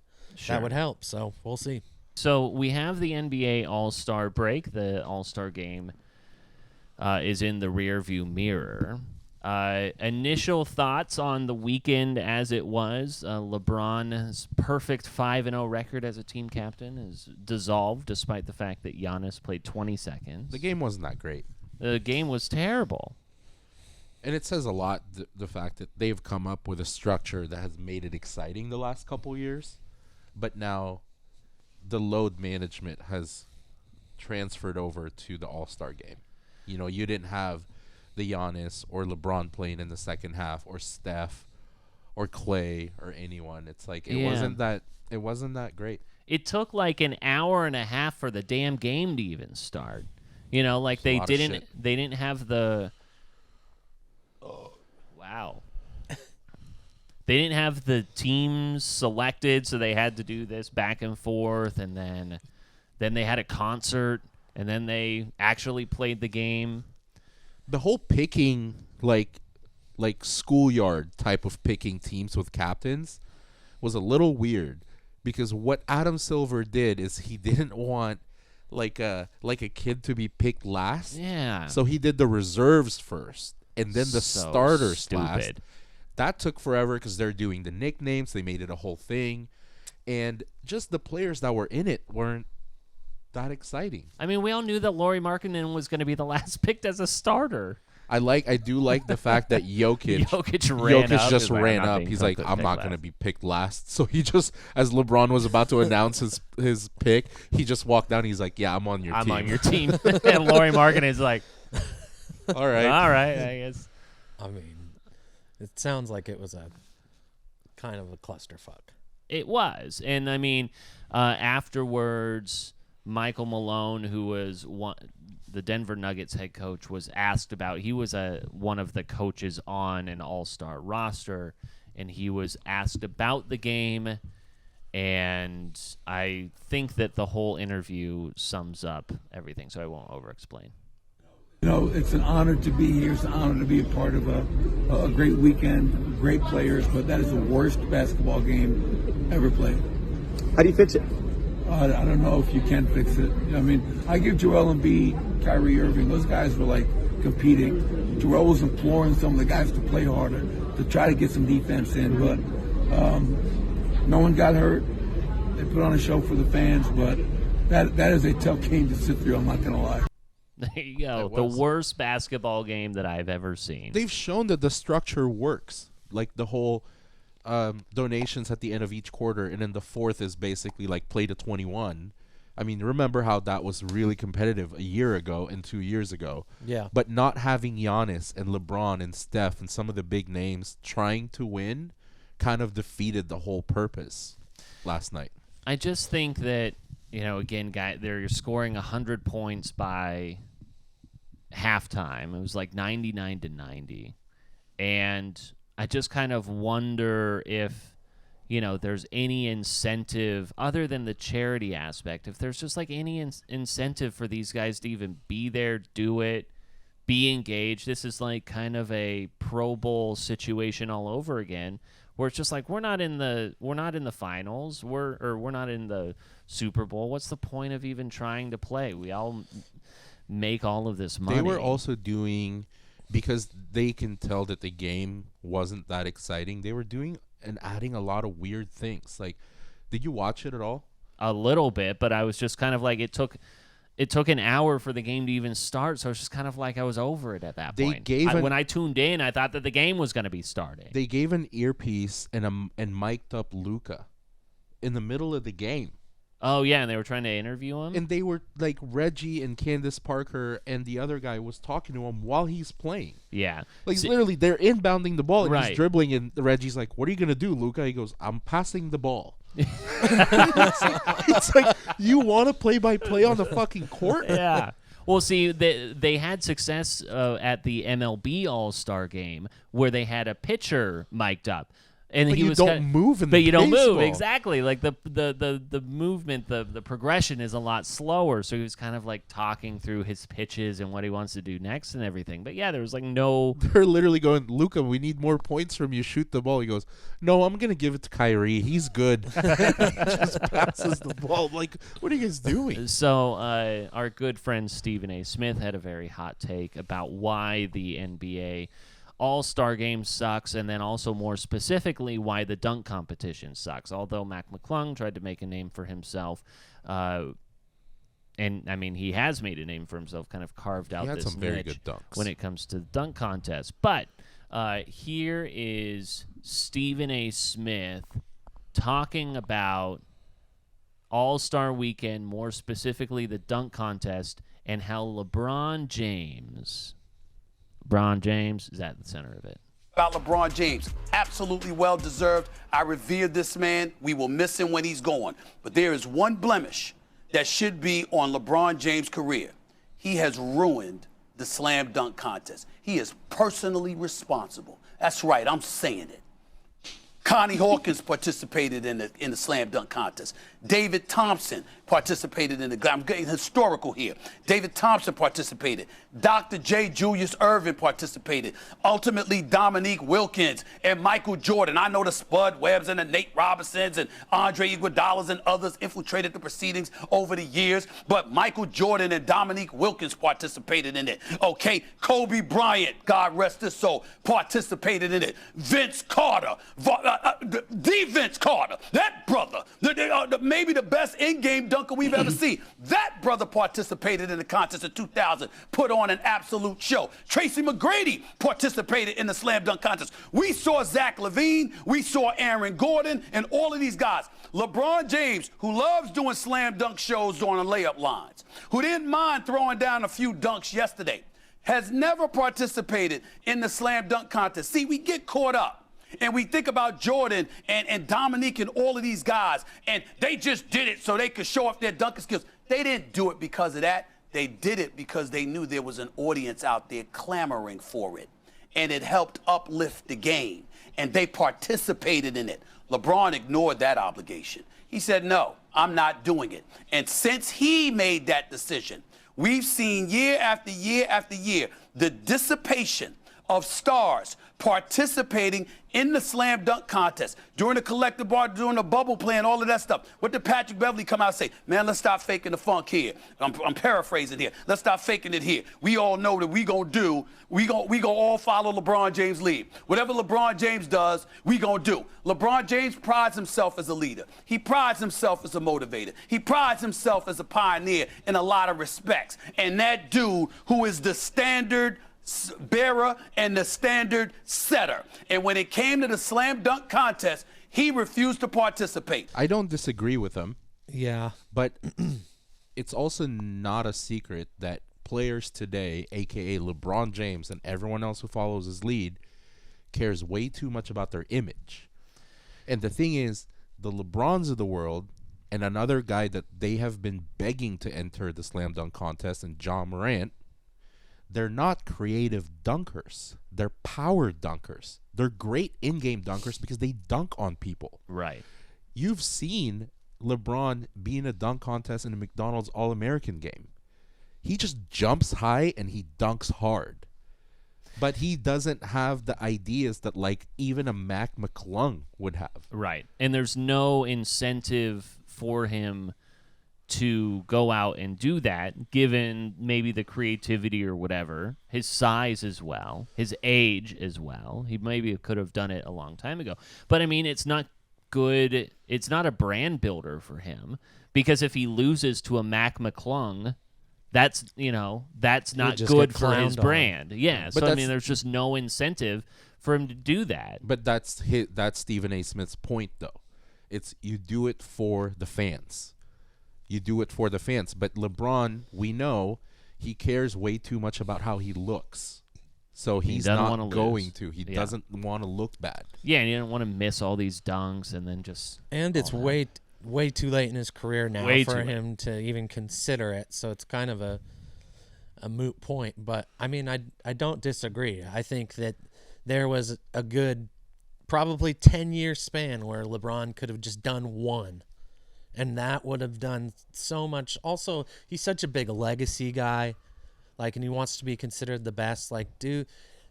that would help. So we'll see. So we have the NBA All-Star break. The All-Star game is in the rearview mirror. Initial thoughts on the weekend as it was. LeBron's perfect 5-0 record as a team captain is dissolved, despite the fact that Giannis played 20 seconds. The game wasn't that great. The game was terrible. And it says a lot, the fact that they've come up with a structure that has made it exciting the last couple years. But now the load management has transferred over to the All-Star game. You know, you didn't have the Giannis or LeBron playing in the second half, or Steph or Clay or anyone. It's like it wasn't that great. It took like an hour and a half for the damn game to even start. You know, like It's a lot of shit. they didn't have the wow. They didn't have the teams selected, so they had to do this back and forth, and then they had a concert, and then they actually played the game. The whole picking, like schoolyard type of picking teams with captains was a little weird, because what Adam Silver did is he didn't want like a kid to be picked last. Yeah. So he did the reserves first and then the So starters last. stupid. That took forever because they're doing the nicknames. They made it a whole thing. And just the players that were in it weren't that exciting. I mean, we all knew that Lauri Markkanen was going to be the last picked as a starter. I do like the fact that Jokic ran up. just He's like, ran "I'm not up. being He's like, picked I'm not last." going to be picked last. So he just, as LeBron was about to announce his pick, he just walked down. He's like, yeah, I'm on your team. I'm on your team. And Lauri Markkanen's like, All right. all right, I guess. I mean, it sounds like it was a kind of a clusterfuck. It was. And, I mean, afterwards, Michael Malone, who was the Denver Nuggets head coach, was asked about, he was one of the coaches on an all-star roster, and he was asked about the game, and I think that the whole interview sums up everything, so I won't over-explain. You know, it's an honor to be here. It's an honor to be a part of a great weekend, great players, but that is the worst basketball game ever played. How do you fix it? I don't know if you can fix it. I mean, I give Joel Embiid, Kyrie Irving, those guys were like competing. Joel was imploring some of the guys to play harder, to try to get some defense in, but no one got hurt. They put on a show for the fans, but that is a tough game to sit through, I'm not going to lie. There you go. The worst basketball game that I've ever seen. They've shown that the structure works. Like the whole donations at the end of each quarter, and then the fourth is basically like play to 21. I mean, remember how that was really competitive a year ago and 2 years ago. Yeah. But not having Giannis and LeBron and Steph and some of the big names trying to win kind of defeated the whole purpose last night. I just think that, again, they're scoring 100 points by halftime. It was like 99-90. And I just kind of wonder if, there's any incentive other than the charity aspect, if there's just like any incentive for these guys to even be there, do it, be engaged. This is like kind of a Pro Bowl situation all over again, where it's just like we're not in the finals, we're not in the Super Bowl. What's the point of even trying to play? We all make all of this money. They were also doing, because they can tell that the game wasn't that exciting, they were doing and adding a lot of weird things. Like, did you watch it at all? A little bit, but I was just kind of like, it took an hour for the game to even start, so it's just kind of like I was over it at that point. When I tuned in, I thought that the game was going to be starting. They gave an earpiece and mic'd up Luka in the middle of the game. Oh, yeah, and they were trying to interview him? And they were, like, Reggie and Candace Parker and the other guy was talking to him while he's playing. Yeah. Like, literally, they're inbounding the ball, and Right. he's dribbling, and Reggie's like, what are you going to do, Luka? He goes, I'm passing the ball. it's like, you want to play-by-play on the fucking court? Yeah. Well, see, they had success at the MLB All-Star game where they had a pitcher mic'd up. And but he you was don't move in the But you don't baseball. move, exactly. Like the movement, the progression is a lot slower. So he was kind of like talking through his pitches and what he wants to do next and everything. But yeah, there was like no. They're literally going, Luka, we need more points from you. Shoot the ball. He goes, no, I'm gonna give it to Kyrie. He's good. Just passes the ball. I'm like, what are you guys doing? So our good friend Stephen A. Smith had a very hot take about why the NBA All-Star Game sucks, and then also more specifically why the dunk competition sucks. Although Mac McClung tried to make a name for himself, and I mean he has made a name for himself, kind of carved out He had this some very niche good dunks when it comes to the dunk contest. But here is Stephen A. Smith talking about All-Star Weekend, more specifically the dunk contest, and how LeBron James is at the center of it. About LeBron James, absolutely well-deserved. I revere this man. We will miss him when he's gone. But there is one blemish that should be on LeBron James' career. He has ruined the slam dunk contest. He is personally responsible. That's right, I'm saying it. Connie Hawkins participated in the slam dunk contest. David Thompson participated in I'm getting historical here. David Thompson participated. Dr. J. Julius Erving participated. Ultimately, Dominique Wilkins and Michael Jordan. I know the Spud Webbs and the Nate Robinsons and Andre Iguodala's and others infiltrated the proceedings over the years, but Michael Jordan and Dominique Wilkins participated in it. Okay, Kobe Bryant, God rest his soul, participated in it. Vince Carter, the Vince Carter, that brother, maybe the best in-game dunker we've ever seen. That brother participated in the contest in 2000, put on an absolute show. Tracy McGrady participated in the slam dunk contest. We saw Zach LaVine, we saw Aaron Gordon, and all of these guys. LeBron James, who loves doing slam dunk shows on the layup lines, who didn't mind throwing down a few dunks yesterday, has never participated in the slam dunk contest. See, we get caught up. And we think about Jordan and Dominique and all of these guys, and they just did it so they could show off their dunking skills. They didn't do it because of that. They did it because they knew there was an audience out there clamoring for it, and it helped uplift the game, and they participated in it. LeBron ignored that obligation. He said, no, I'm not doing it. And since he made that decision, we've seen year after year after year the dissipation of stars participating in the slam dunk contest, during the collective bar, during the bubble play, and all of that stuff. What did Patrick Beverly come out and say? Man, let's stop faking the funk here. I'm paraphrasing here. Let's stop faking it here. We all know that we gonna all follow LeBron James' lead. Whatever LeBron James does, we gonna do. LeBron James prides himself as a leader. He prides himself as a motivator. He prides himself as a pioneer in a lot of respects. And that dude who is the standard bearer and the standard setter. And when it came to the slam dunk contest, he refused to participate. I don't disagree with him. Yeah. But it's also not a secret that players today, a.k.a. LeBron James and everyone else who follows his lead, cares way too much about their image. And the thing is, the LeBrons of the world and another guy that they have been begging to enter the slam dunk contest, and John Morant, they're not creative dunkers. They're power dunkers. They're great in-game dunkers because they dunk on people. Right. You've seen LeBron be in a dunk contest in a McDonald's All-American game. He just jumps high and he dunks hard. But he doesn't have the ideas that, like, even a Mac McClung would have. Right. And there's no incentive for him to go out and do that, given maybe the creativity or whatever, his size as well, his age as well. He maybe could have done it a long time ago. But, I mean, it's not good. It's not a brand builder for him, because if he loses to a Mac McClung, that's not good for his brand. Yeah, But so I mean, there's just no incentive for him to do that. But that's Stephen A. Smith's point, though. It's you do it for the fans. You do it for the fans. But LeBron, we know he cares way too much about how he looks. So he's not going to. He doesn't want to look bad. Yeah, and he didn't want to miss all these dunks and then just. And it's way too late in his career now for him to even consider it. So it's kind of a moot point. But I mean, I don't disagree. I think that there was a good, probably 10-year span where LeBron could have just done one, and that would have done so much. Also, he's such a big legacy guy, like, and he wants to be considered the best. Like, dude,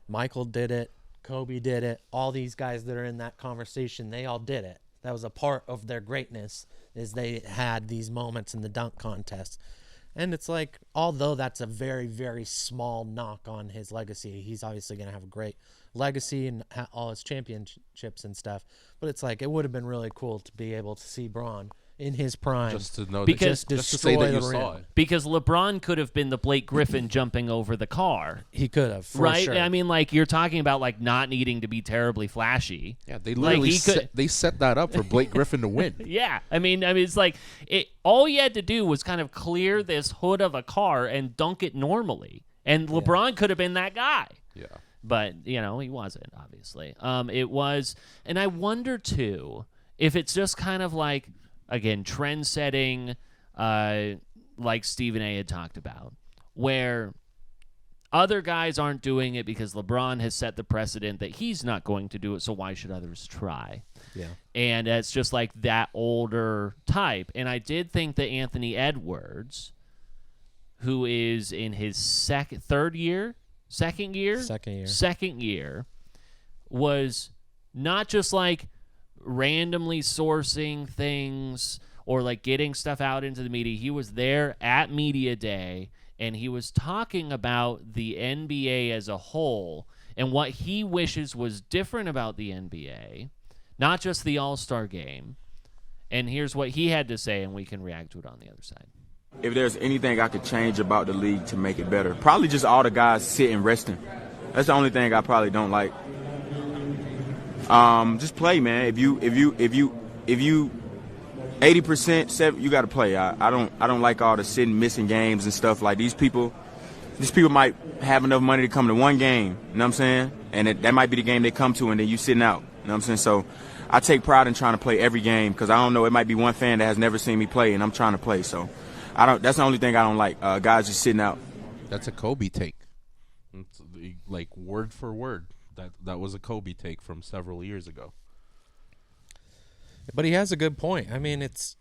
Michael did it, Kobe did it, all these guys that are in that conversation, they all did it. That was a part of their greatness, is they had these moments in the dunk contest. And it's like, although that's a very, very small knock on his legacy, he's obviously going to have a great legacy and all his championships and stuff. But it's like, it would have been really cool to be able to see Bron in his prime. Just to know because just to say that you saw it. Because LeBron could have been the Blake Griffin jumping over the car. He could have, for right? sure. I mean, like, you're talking about, like, not needing to be terribly flashy. Yeah, they literally they set that up for Blake Griffin to win. Yeah, I mean, it's like all you had to do was kind of clear this hood of a car and dunk it normally, and LeBron could have been that guy. Yeah, but he wasn't. Obviously, it was, and I wonder too if it's just kind of like, again, trend setting, like Stephen A. had talked about, where other guys aren't doing it because LeBron has set the precedent that he's not going to do it, so why should others try? Yeah. And it's just like that older type. And I did think that Anthony Edwards, who is in his second year, was not just like randomly sourcing things or like getting stuff out into the media. He was there at Media Day, and he was talking about the NBA as a whole and what he wishes was different about the NBA, not just the All-Star game. And here's what he had to say, and we can react to it on the other side. If there's anything I could change about the league to make it better, probably just all the guys sitting resting. That's the only thing I probably don't like. Just play, man. If you 80%, you got to play. I don't like all the sitting, missing games and stuff. Like these people might have enough money to come to one game. You know what I'm saying? And that might be the game they come to, and then you sitting out. You know what I'm saying? So I take pride in trying to play every game because I don't know. It might be one fan that has never seen me play, and I'm trying to play. So that's the only thing I don't like. Guys just sitting out. That's a Kobe take. It's like word for word. That was a Kobe take from several years ago. But he has a good point. I mean, it's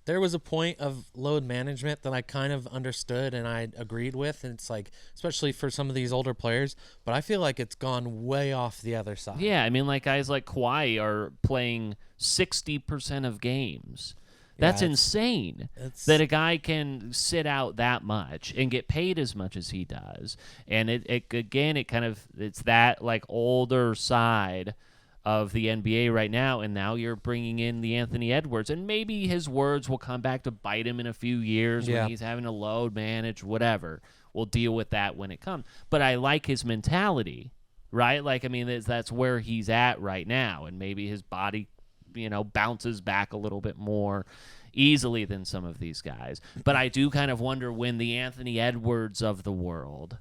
there was a point of load management that I kind of understood and I agreed with, and it's like, especially for some of these older players, but I feel like it's gone way off the other side. Yeah, I mean, like guys like Kawhi are playing 60% of games. That's insane that a guy can sit out that much and get paid as much as he does. And it's that like older side of the NBA right now, and now you're bringing in the Anthony Edwards, and maybe his words will come back to bite him in a few years when he's having to load manage, whatever. We'll deal with that when it comes. But I like his mentality, right? Like, I mean, that's where he's at right now, and maybe his body bounces back a little bit more easily than some of these guys. But I do kind of wonder when the Anthony Edwards of the world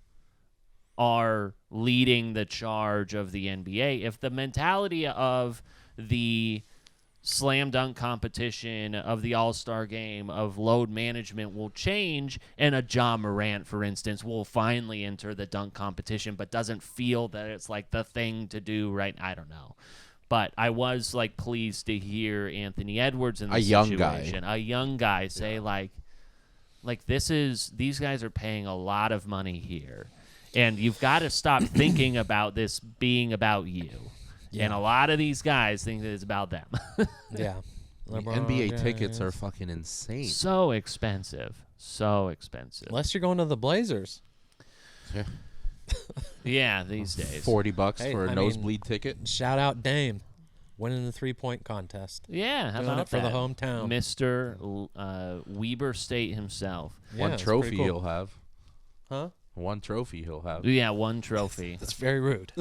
are leading the charge of the NBA. If the mentality of the slam dunk competition, of the All-Star game, of load management will change, and a Ja Morant, for instance, will finally enter the dunk competition but doesn't feel that it's like the thing to do right. I don't know. But I was like pleased to hear Anthony Edwards in this situation. A young guy say like these guys are paying a lot of money here. And you've got to stop thinking about this being about you. Yeah. And a lot of these guys think that it's about them. Yeah. NBA tickets are fucking insane. So expensive. Unless you're going to the Blazers. Yeah. Yeah, these days. $40 for a nosebleed ticket. Shout out Dame. Winning the 3-point contest. Yeah, how about it for that? The hometown. Mr. Weber State himself. Yeah, one trophy cool. he'll have. Huh? One trophy he'll have. Yeah, one trophy. That's very rude.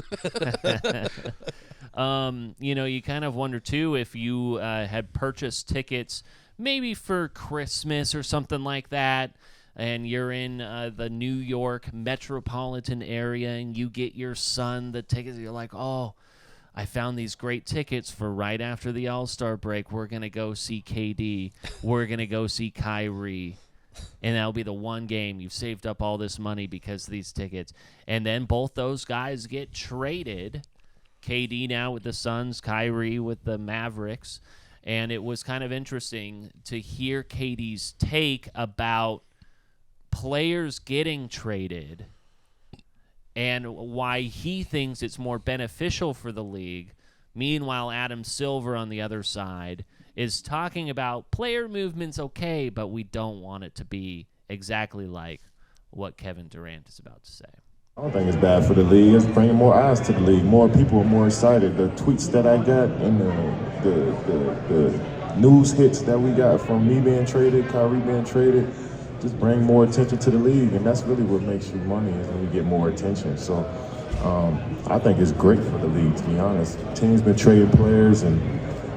You kind of wonder, too, if you had purchased tickets maybe for Christmas or something like that, and you're in the New York metropolitan area, and you get your son the tickets, you're like, oh, I found these great tickets for right after the All-Star break. We're going to go see KD. We're going to go see Kyrie. And that'll be the one game. You've saved up all this money because of these tickets. And then both those guys get traded. KD now with the Suns, Kyrie with the Mavericks. And it was kind of interesting to hear KD's take about players getting traded and why he thinks it's more beneficial for the league. Meanwhile, Adam Silver on the other side is talking about player movement's okay, but we don't want it to be exactly like what Kevin Durant is about to say. I don't think it's bad for the league. It's bringing more eyes to the league. More people are more excited. The tweets that I got and the news hits that we got from me being traded, Kyrie being traded, just bring more attention to the league, and that's really what makes you money is when you get more attention. So I think it's great for the league, to be honest. Teams been trading players and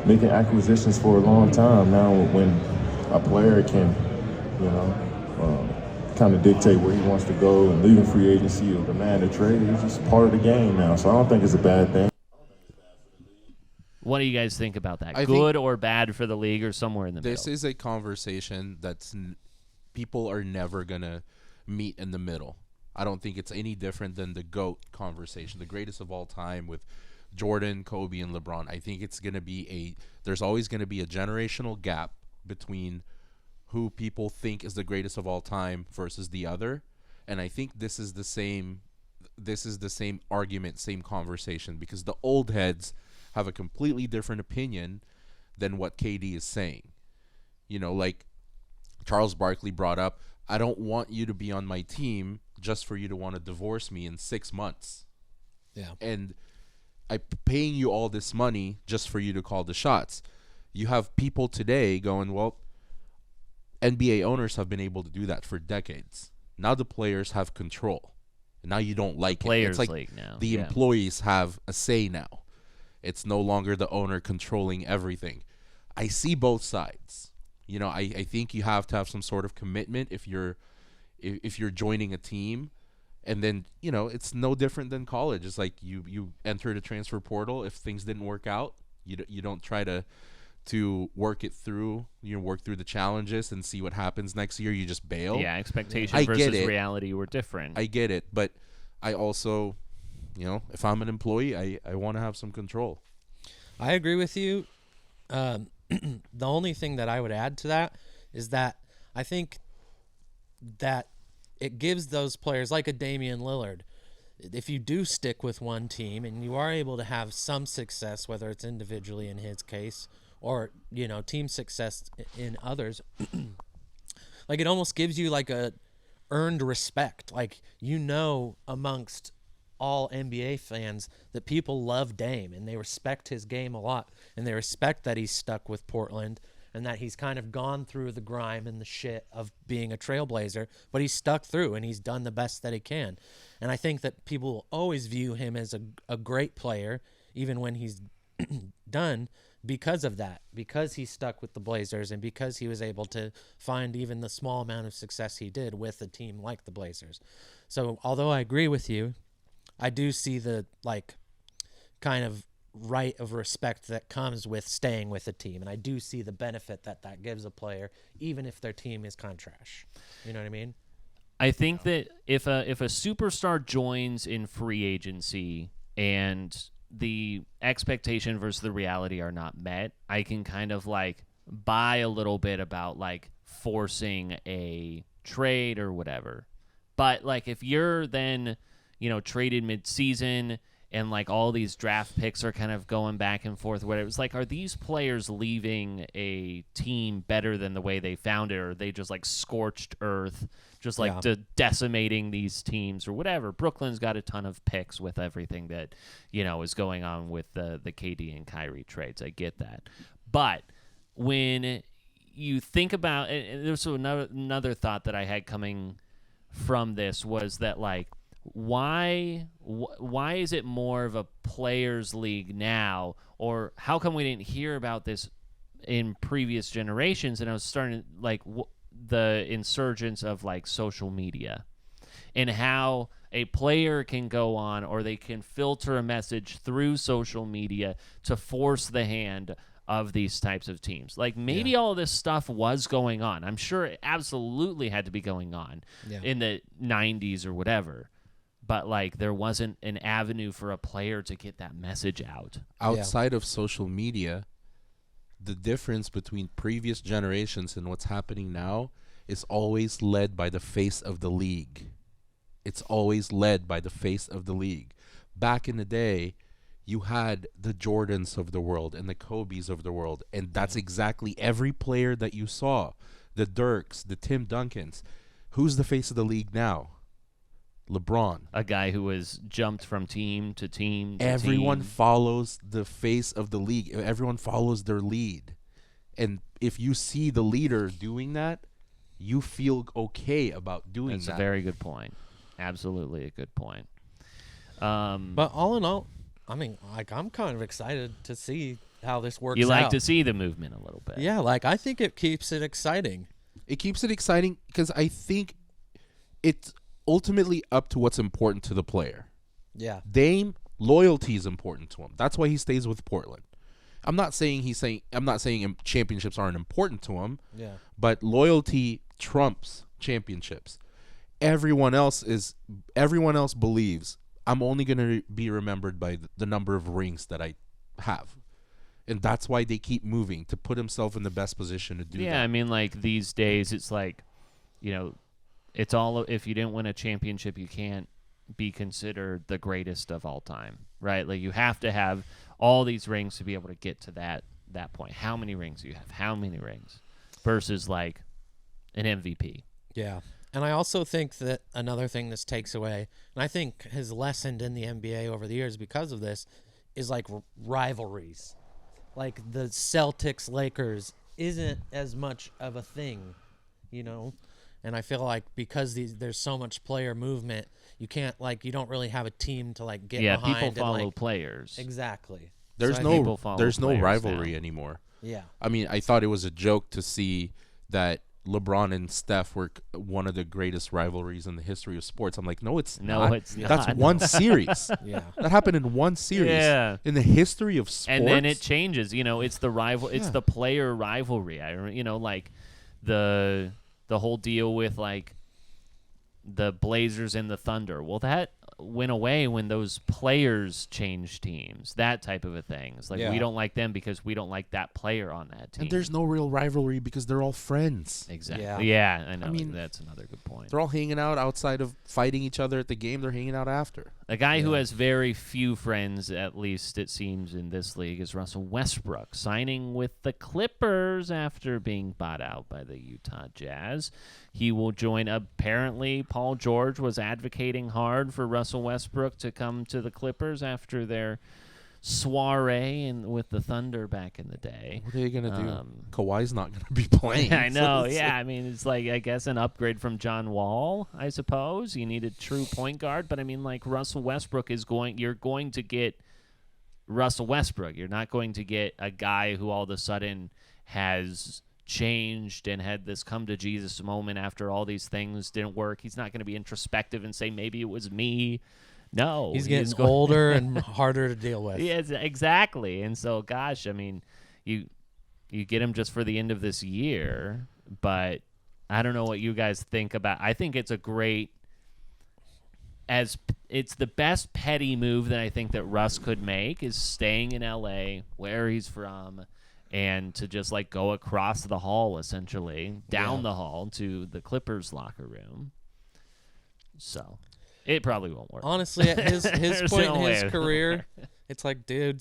making acquisitions for a long time. Now when a player can, kind of dictate where he wants to go and leaving free agency or demand a trade, it's just part of the game now. So I don't think it's a bad thing. What do you guys think about that? I Good or bad for the league or somewhere in the middle? This is a conversation that's people are never going to meet in the middle. I don't think it's any different than the GOAT conversation, the greatest of all time with Jordan, Kobe, and LeBron. I think it's going to be there's always going to be a generational gap between who people think is the greatest of all time versus the other. And I think this is the same argument, same conversation, because the old heads have a completely different opinion than what KD is saying. Like Charles Barkley brought up, I don't want you to be on my team just for you to want to divorce me in 6 months. Yeah. And I'm paying you all this money just for you to call the shots. You have people today going, well, NBA owners have been able to do that for decades. Now the players have control. And now you don't like it. It's like league now. The employees have a say now. It's no longer the owner controlling everything. I see both sides. I think you have to have some sort of commitment if you're joining a team. And then, it's no different than college. It's like you enter the transfer portal. If things didn't work out, you don't try to work it through. You work through the challenges and see what happens next year. You just bail. Yeah, expectation versus reality were different. I get it. But I also, if I'm an employee, I want to have some control. I agree with you. The only thing that I would add to that is that I think that it gives those players like a Damian Lillard, if you do stick with one team and you are able to have some success, whether it's individually in his case or, team success in others, like it almost gives you like a earned respect. Like, amongst all NBA fans that people love Dame and they respect his game a lot, and they respect that he's stuck with Portland and that he's kind of gone through the grime and the shit of being a Trailblazer, but he's stuck through and he's done the best that he can. And I think that people will always view him as a great player, even when he's done, because of that, because he's stuck with the Blazers and because he was able to find even the small amount of success he did with a team like the Blazers. So although I agree with you, I do see the kind of right of respect that comes with staying with a team, and I do see the benefit that gives a player, even if their team is kind of trash. You know what I mean? I think that if a superstar joins in free agency and the expectation versus the reality are not met, I can kind of buy a little bit about forcing a trade or whatever. But if you're then traded mid-season and all these draft picks are kind of going back and forth, whatever, it's are these players leaving a team better than the way they found it, or are they just scorched earth, just decimating these teams or whatever? Brooklyn's got a ton of picks with everything that is going on with the KD and Kyrie trades. I get that, but when you think about, and there's another thought that I had coming from this was that why is it more of a players league now, or how come we didn't hear about this in previous generations? And I was starting the insurgence of social media and how a player can go on, or they can filter a message through social media to force the hand of these types of teams. Maybe all of this stuff was going on. I'm sure it absolutely had to be going on in the 90s or whatever. But there wasn't an avenue for a player to get that message out. Outside of social media, the difference between previous generations and what's happening now is always led by the face of the league. It's always led by the face of the league. Back in the day, you had the Jordans of the world and the Kobes of the world, and that's exactly every player that you saw. The Dirks, the Tim Duncans. Who's the face of the league now? LeBron. A guy who has jumped from team to team to Everyone team. follows the face of the league. Everyone follows their lead. And if you see the leader doing that, you feel okay about doing that. That's a very good point. Absolutely a good point. But all in all, I mean, I'm kind of excited to see how this works out. You like to see the movement a little bit. Yeah, I think it keeps it exciting. It keeps it exciting because I think it's ultimately up to what's important to the player. Yeah. Dame, loyalty is important to him. That's why he stays with Portland. I'm not saying championships aren't important to him. Yeah. But loyalty trumps championships. Everyone else believes I'm only going to be remembered by the number of rings that I have. And that's why they keep moving, to put himself in the best position to do that. Yeah, I mean, these days it's it's all, if you didn't win a championship, you can't be considered the greatest of all time, right? You have to have all these rings to be able to get to that point. How many rings do you have? How many rings? Versus an MVP. Yeah. And I also think that another thing this takes away, and I think has lessened in the NBA over the years because of this, is rivalries. The Celtics-Lakers isn't as much of a thing, And I feel because there's so much player movement, you can't you don't really have a team to get behind. Yeah, people follow players. Exactly. There's no rivalry anymore. Yeah. I mean, I thought it was a joke to see that LeBron and Steph were one of the greatest rivalries in the history of sports. I'm like, no, it's not. It's not. That's one series. Yeah. That happened in one series. Yeah. In the history of sports. And then it changes. It's the rival. It's the player rivalry. The whole deal with the Blazers and the Thunder. Well, that went away when those players changed teams. That type of a thing. It's we don't like them because we don't like that player on that team. And there's no real rivalry because they're all friends. Exactly. Yeah, I know. I mean, that's another good point. They're all hanging out outside of fighting each other at the game. They're hanging out after. A guy who has very few friends, at least it seems, in this league is Russell Westbrook, signing with the Clippers after being bought out by the Utah Jazz. He will join, apparently, Paul George was advocating hard for Russell Westbrook to come to the Clippers after their soiree with the Thunder back in the day. What are they going to do? Kawhi's not going to be playing. I know, I mean, it's I guess an upgrade from John Wall, I suppose. You need a true point guard, but I mean, Russell Westbrook you're going to get Russell Westbrook. You're not going to get a guy who all of a sudden has changed and had this come to Jesus moment after all these things didn't work. He's not going to be introspective and say, maybe it was me. No, he's getting older and harder to deal with. Yes, exactly. And so, gosh, I mean, you get him just for the end of this year, but I don't know what you guys think about. I think it's a great, it's the best petty move that I think that Russ could make is staying in LA, where he's from, and to just like go across the hall, essentially down the hall to the Clippers locker room. So it probably won't work. Honestly, at his point in his career, it's like, dude,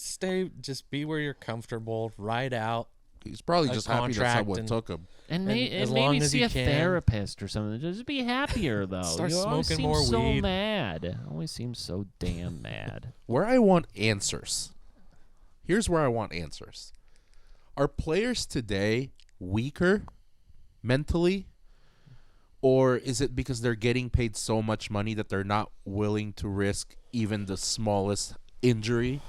just be where you're comfortable, ride out. He's probably just happy that someone took him. And maybe see a therapist or something. Just be happier, though. Start you always smoking seem more so weed. mad. Always seems so damn mad. Where I want answers. Here's where I want answers. Are players today weaker mentally? Or is it because they're getting paid so much money that they're not willing to risk even the smallest injury?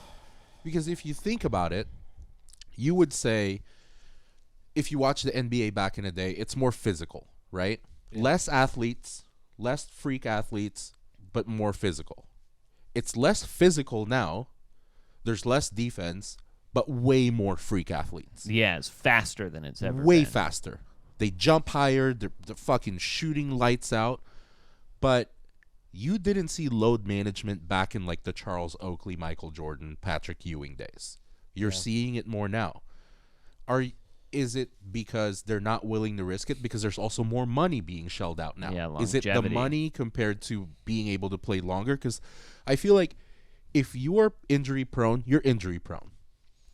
Because if you think about it, you would say, if you watch the NBA back in the day, it's more physical, right? Yeah. Less athletes, less freak athletes, but more physical. It's less physical now. There's less defense, but way more freak athletes. Yeah, it's faster than it's ever way been. Faster. They jump higher. They're fucking shooting lights out. But you didn't see load management back in like the Charles Oakley, Michael Jordan, Patrick Ewing days. You're seeing it more now. Is it because they're not willing to risk it? Because there's also more money being shelled out now. Yeah, is it the money compared to being able to play longer? Because I feel like if you are injury prone, you're injury prone.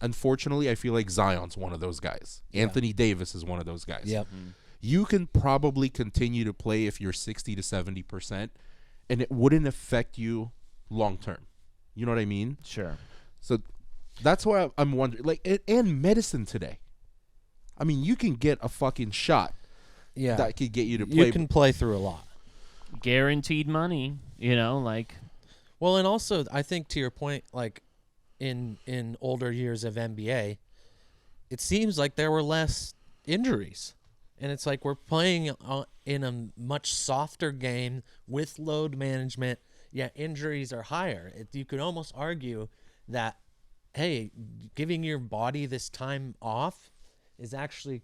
Unfortunately, I feel like Zion's one of those guys. Yeah. Anthony Davis is one of those guys. Yep. Mm-hmm. You can probably continue to play if you're 60 to 70%, and it wouldn't affect you long term. You know what I mean? Sure. So that's why I'm wondering. Like, and medicine today. I mean, you can get a fucking shot that could get you to play. You can play through a lot. Guaranteed money, like. Well, and also, I think to your point, like in older years of NBA, it seems like there were less injuries. And it's like we're playing in a much softer game with load management, yet injuries are higher. You could almost argue that, hey, giving your body this time off is actually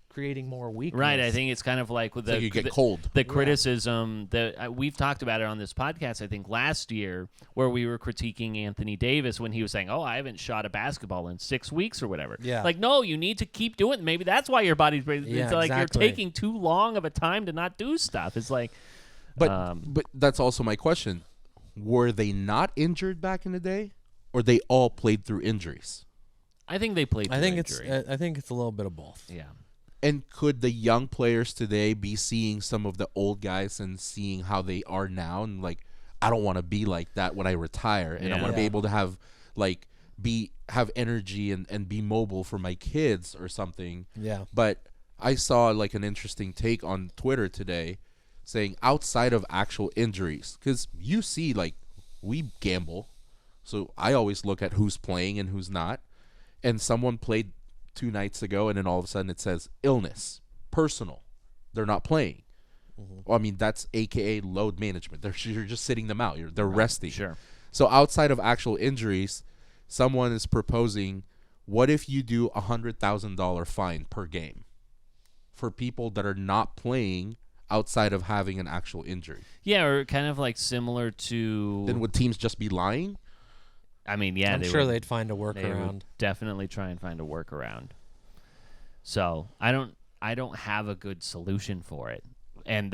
creating more weakness. Right, I think it's kind of like with you get cold. The criticism that we've talked about it on this podcast, I think last year, where we were critiquing Anthony Davis when he was saying, I haven't shot a basketball in 6 weeks or whatever. Yeah. Like, no, you need to keep doing it. Maybe that's why your body's it's like you're taking too long of a time to not do stuff. It's like But that's also my question. Were they not injured back in the day? Or they all played through injuries? I think they played through injury. I think it's a little bit of both. Yeah. And could the young players today be seeing some of the old guys and seeing how they are now and like, I don't want to be like that when I retire, and I want to be able to have have energy and be mobile for my kids or something. Yeah. But I saw like an interesting take on Twitter today saying outside of actual injuries, because you see, like, we gamble, so I always look at who's playing and who's not. And someone played 2 nights ago, and then all of a sudden it says illness, personal. They're not playing. Mm-hmm. Well, I mean, that's AKA load management. You're just sitting them out. They're resting. Sure. So outside of actual injuries, someone is proposing, what if you do $100,000 fine per game for people that are not playing outside of having an actual injury? Yeah, or kind of like similar to... Then would teams just be lying? I mean, yeah, I'm sure they'd find a workaround. They would definitely try and find a workaround. So I don't have a good solution for it, and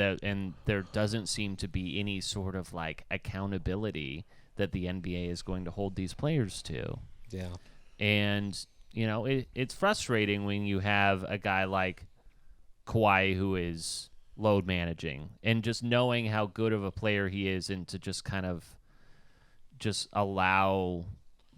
there doesn't seem to be any sort of like accountability that the NBA is going to hold these players to. Yeah, and it's frustrating when you have a guy like Kawhi who is load managing and just knowing how good of a player he is, and to just kind of just allow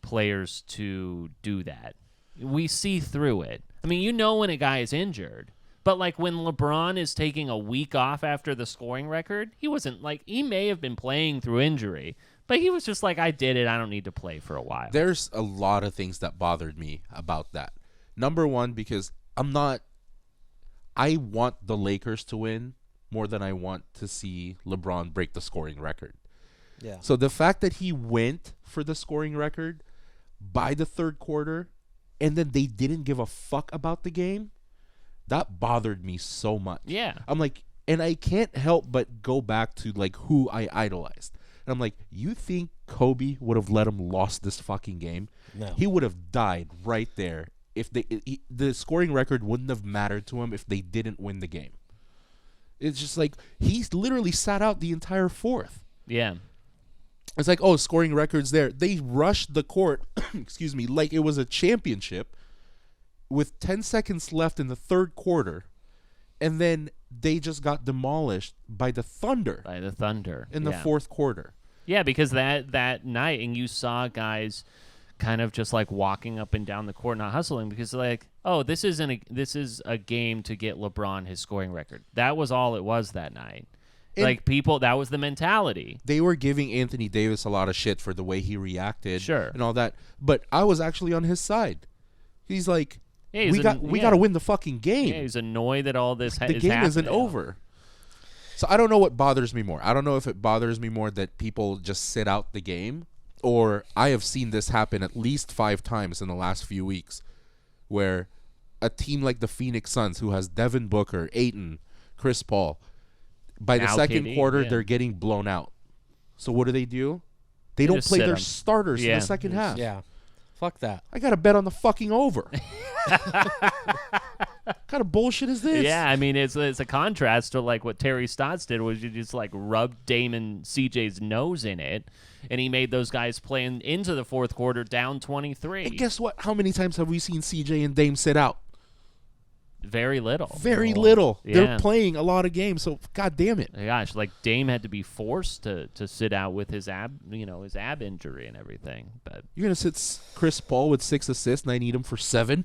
players to do that. We see through it. I mean, when a guy is injured, but like when LeBron is taking a week off after the scoring record, he wasn't like, he may have been playing through injury, but he was just like, I did it. I don't need to play for a while. There's a lot of things that bothered me about that. Number one, because I want the Lakers to win more than I want to see LeBron break the scoring record. Yeah. So the fact that he went for the scoring record by the third quarter and then they didn't give a fuck about the game, that bothered me so much. Yeah. I'm like, and I can't help but go back to like who I idolized. And I'm like, you think Kobe would have let him lost this fucking game? No. He would have died right there if the scoring record wouldn't have mattered to him if they didn't win the game. It's just like he's literally sat out the entire fourth. Yeah. It's like, oh, scoring record's there. They rushed the court, excuse me, like it was a championship with 10 seconds left in the third quarter. And then they just got demolished by the Thunder. In the fourth quarter. Yeah, because that night, and you saw guys kind of just like walking up and down the court, not hustling, because like, oh, this is a game to get LeBron his scoring record. That was all it was that night. And like people, that was the mentality. They were giving Anthony Davis a lot of shit for the way he reacted, Sure, and all that. But I was actually on his side. He's like, yeah, we got to win the fucking game. Yeah, he's annoyed that all this the is game happening. isn't over. So I don't know what bothers me more. I don't know if it bothers me more that people just sit out the game, or I have seen this happen at least 5 times in the last few weeks, where a team like the Phoenix Suns, who has Devin Booker, Ayton, Chris Paul, by the second quarter, they're getting blown out. So what do? They don't play their starters in the second half. Yeah. Fuck that. I got to bet on the fucking over. What kind of bullshit is this? Yeah, I mean, it's a contrast to like what Terry Stotts did, was you just like rubbed Damon CJ's nose in it, and he made those guys playing into the fourth quarter down 23. And guess what? How many times have we seen CJ and Dame sit out? Very little. Very little. Yeah. They're playing a lot of games, so god damn it. Gosh, like Dame had to be forced to sit out with his ab injury and everything. But you're gonna sit Chris Paul with 6 assists, and I need him for 7.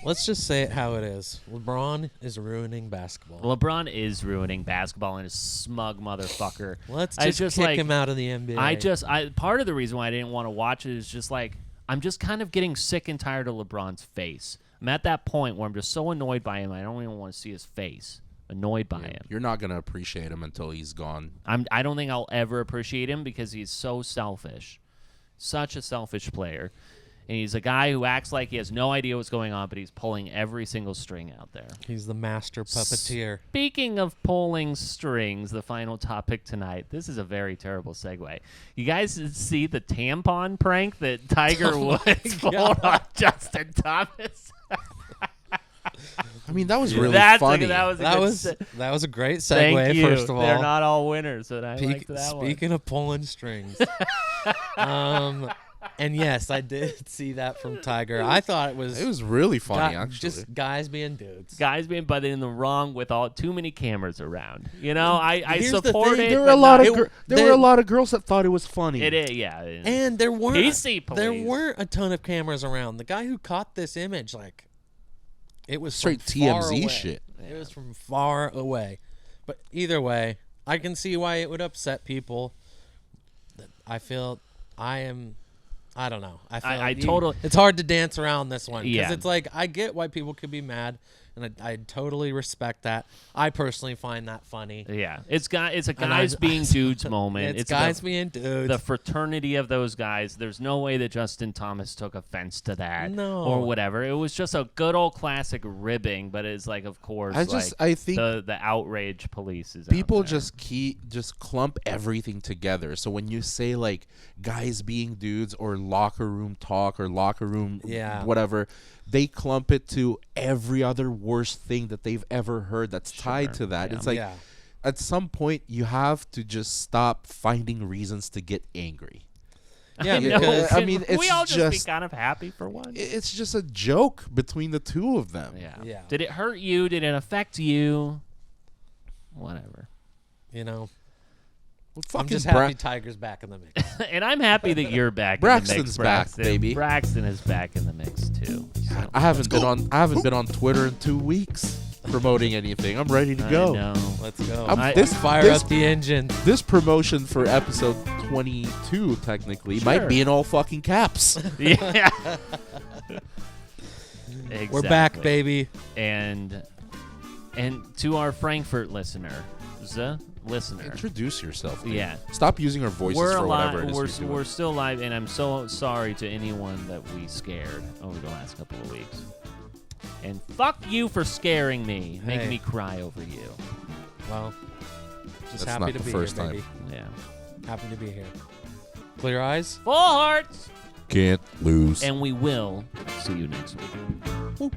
Let's just say it how it is. LeBron is ruining basketball. LeBron is ruining basketball, and a smug motherfucker. Let's just kick him out of the NBA. Part of the reason why I didn't want to watch it is just like I'm just kind of getting sick and tired of LeBron's face. I'm at that point where I'm just so annoyed by him, I don't even want to see his face. Annoyed by him. You're not gonna appreciate him until he's gone. I don't think I'll ever appreciate him because he's so selfish. Such a selfish player. And he's a guy who acts like he has no idea what's going on, but he's pulling every single string out there. He's the master puppeteer. Speaking of pulling strings, the final topic tonight. This is a very terrible segue. You guys see the tampon prank that Tiger Woods pulled on Justin Thomas? I mean, that was really funny. That was a great segue. Thank you. First of all, they're not all winners, and I liked that one. Speaking of pulling strings, and yes, I did see that from Tiger. I thought it was really funny, actually. Just guys being dudes. Guys being butted in the wrong with too many cameras around. You know, I support it. There were a lot of girls that thought it was funny. It is, yeah. And there weren't PC police. There weren't a ton of cameras around. The guy who caught this image, like, it was straight TMZ shit. It was from far away. But either way, I can see why it would upset people. I feel I don't know. I totally. It's hard to dance around this one because Yeah. it's like I get why people could be mad, and I totally respect that. I personally find that funny. Yeah, it's a guys being dudes moment. It's guys being dudes. The fraternity of those guys. There's no way that Justin Thomas took offense to that, No. or whatever. It was just a good old classic ribbing, but it's like, of course, I think the outrage police is people out there. just clump everything together. So when you say like guys being dudes or locker room talk or locker room whatever, they clump it to every other worst thing that they've ever heard that's tied to that. Yeah. It's like at some point you have to just stop finding reasons to get angry. Yeah, because I mean, it's we all just be kind of happy for once. It's just a joke between the two of them. Yeah. Did it hurt you? Did it affect you? Whatever. You know. Well, I'm just happy Tiger's back in the mix. And I'm happy that you're back Braxton's in the mix, back, baby. Braxton is back in the mix too. So. I haven't been on Twitter in 2 weeks promoting anything. I'm ready to go. I know. Let's go. Fire up the engine. This promotion for episode 22 technically might be in all fucking caps. Yeah. Exactly. We're back, baby. And to our Frankfurt listener, listener. Introduce yourself. Dude. Yeah. Stop using our voices for whatever it is you're doing. We're still alive, and I'm so sorry to anyone that we scared over the last couple of weeks. And fuck you for scaring me, making me cry over you. Well, just That's happy not to the be first here, time. baby. Yeah. Happy to be here. Clear eyes. Full hearts. Can't lose. And we will see you next week.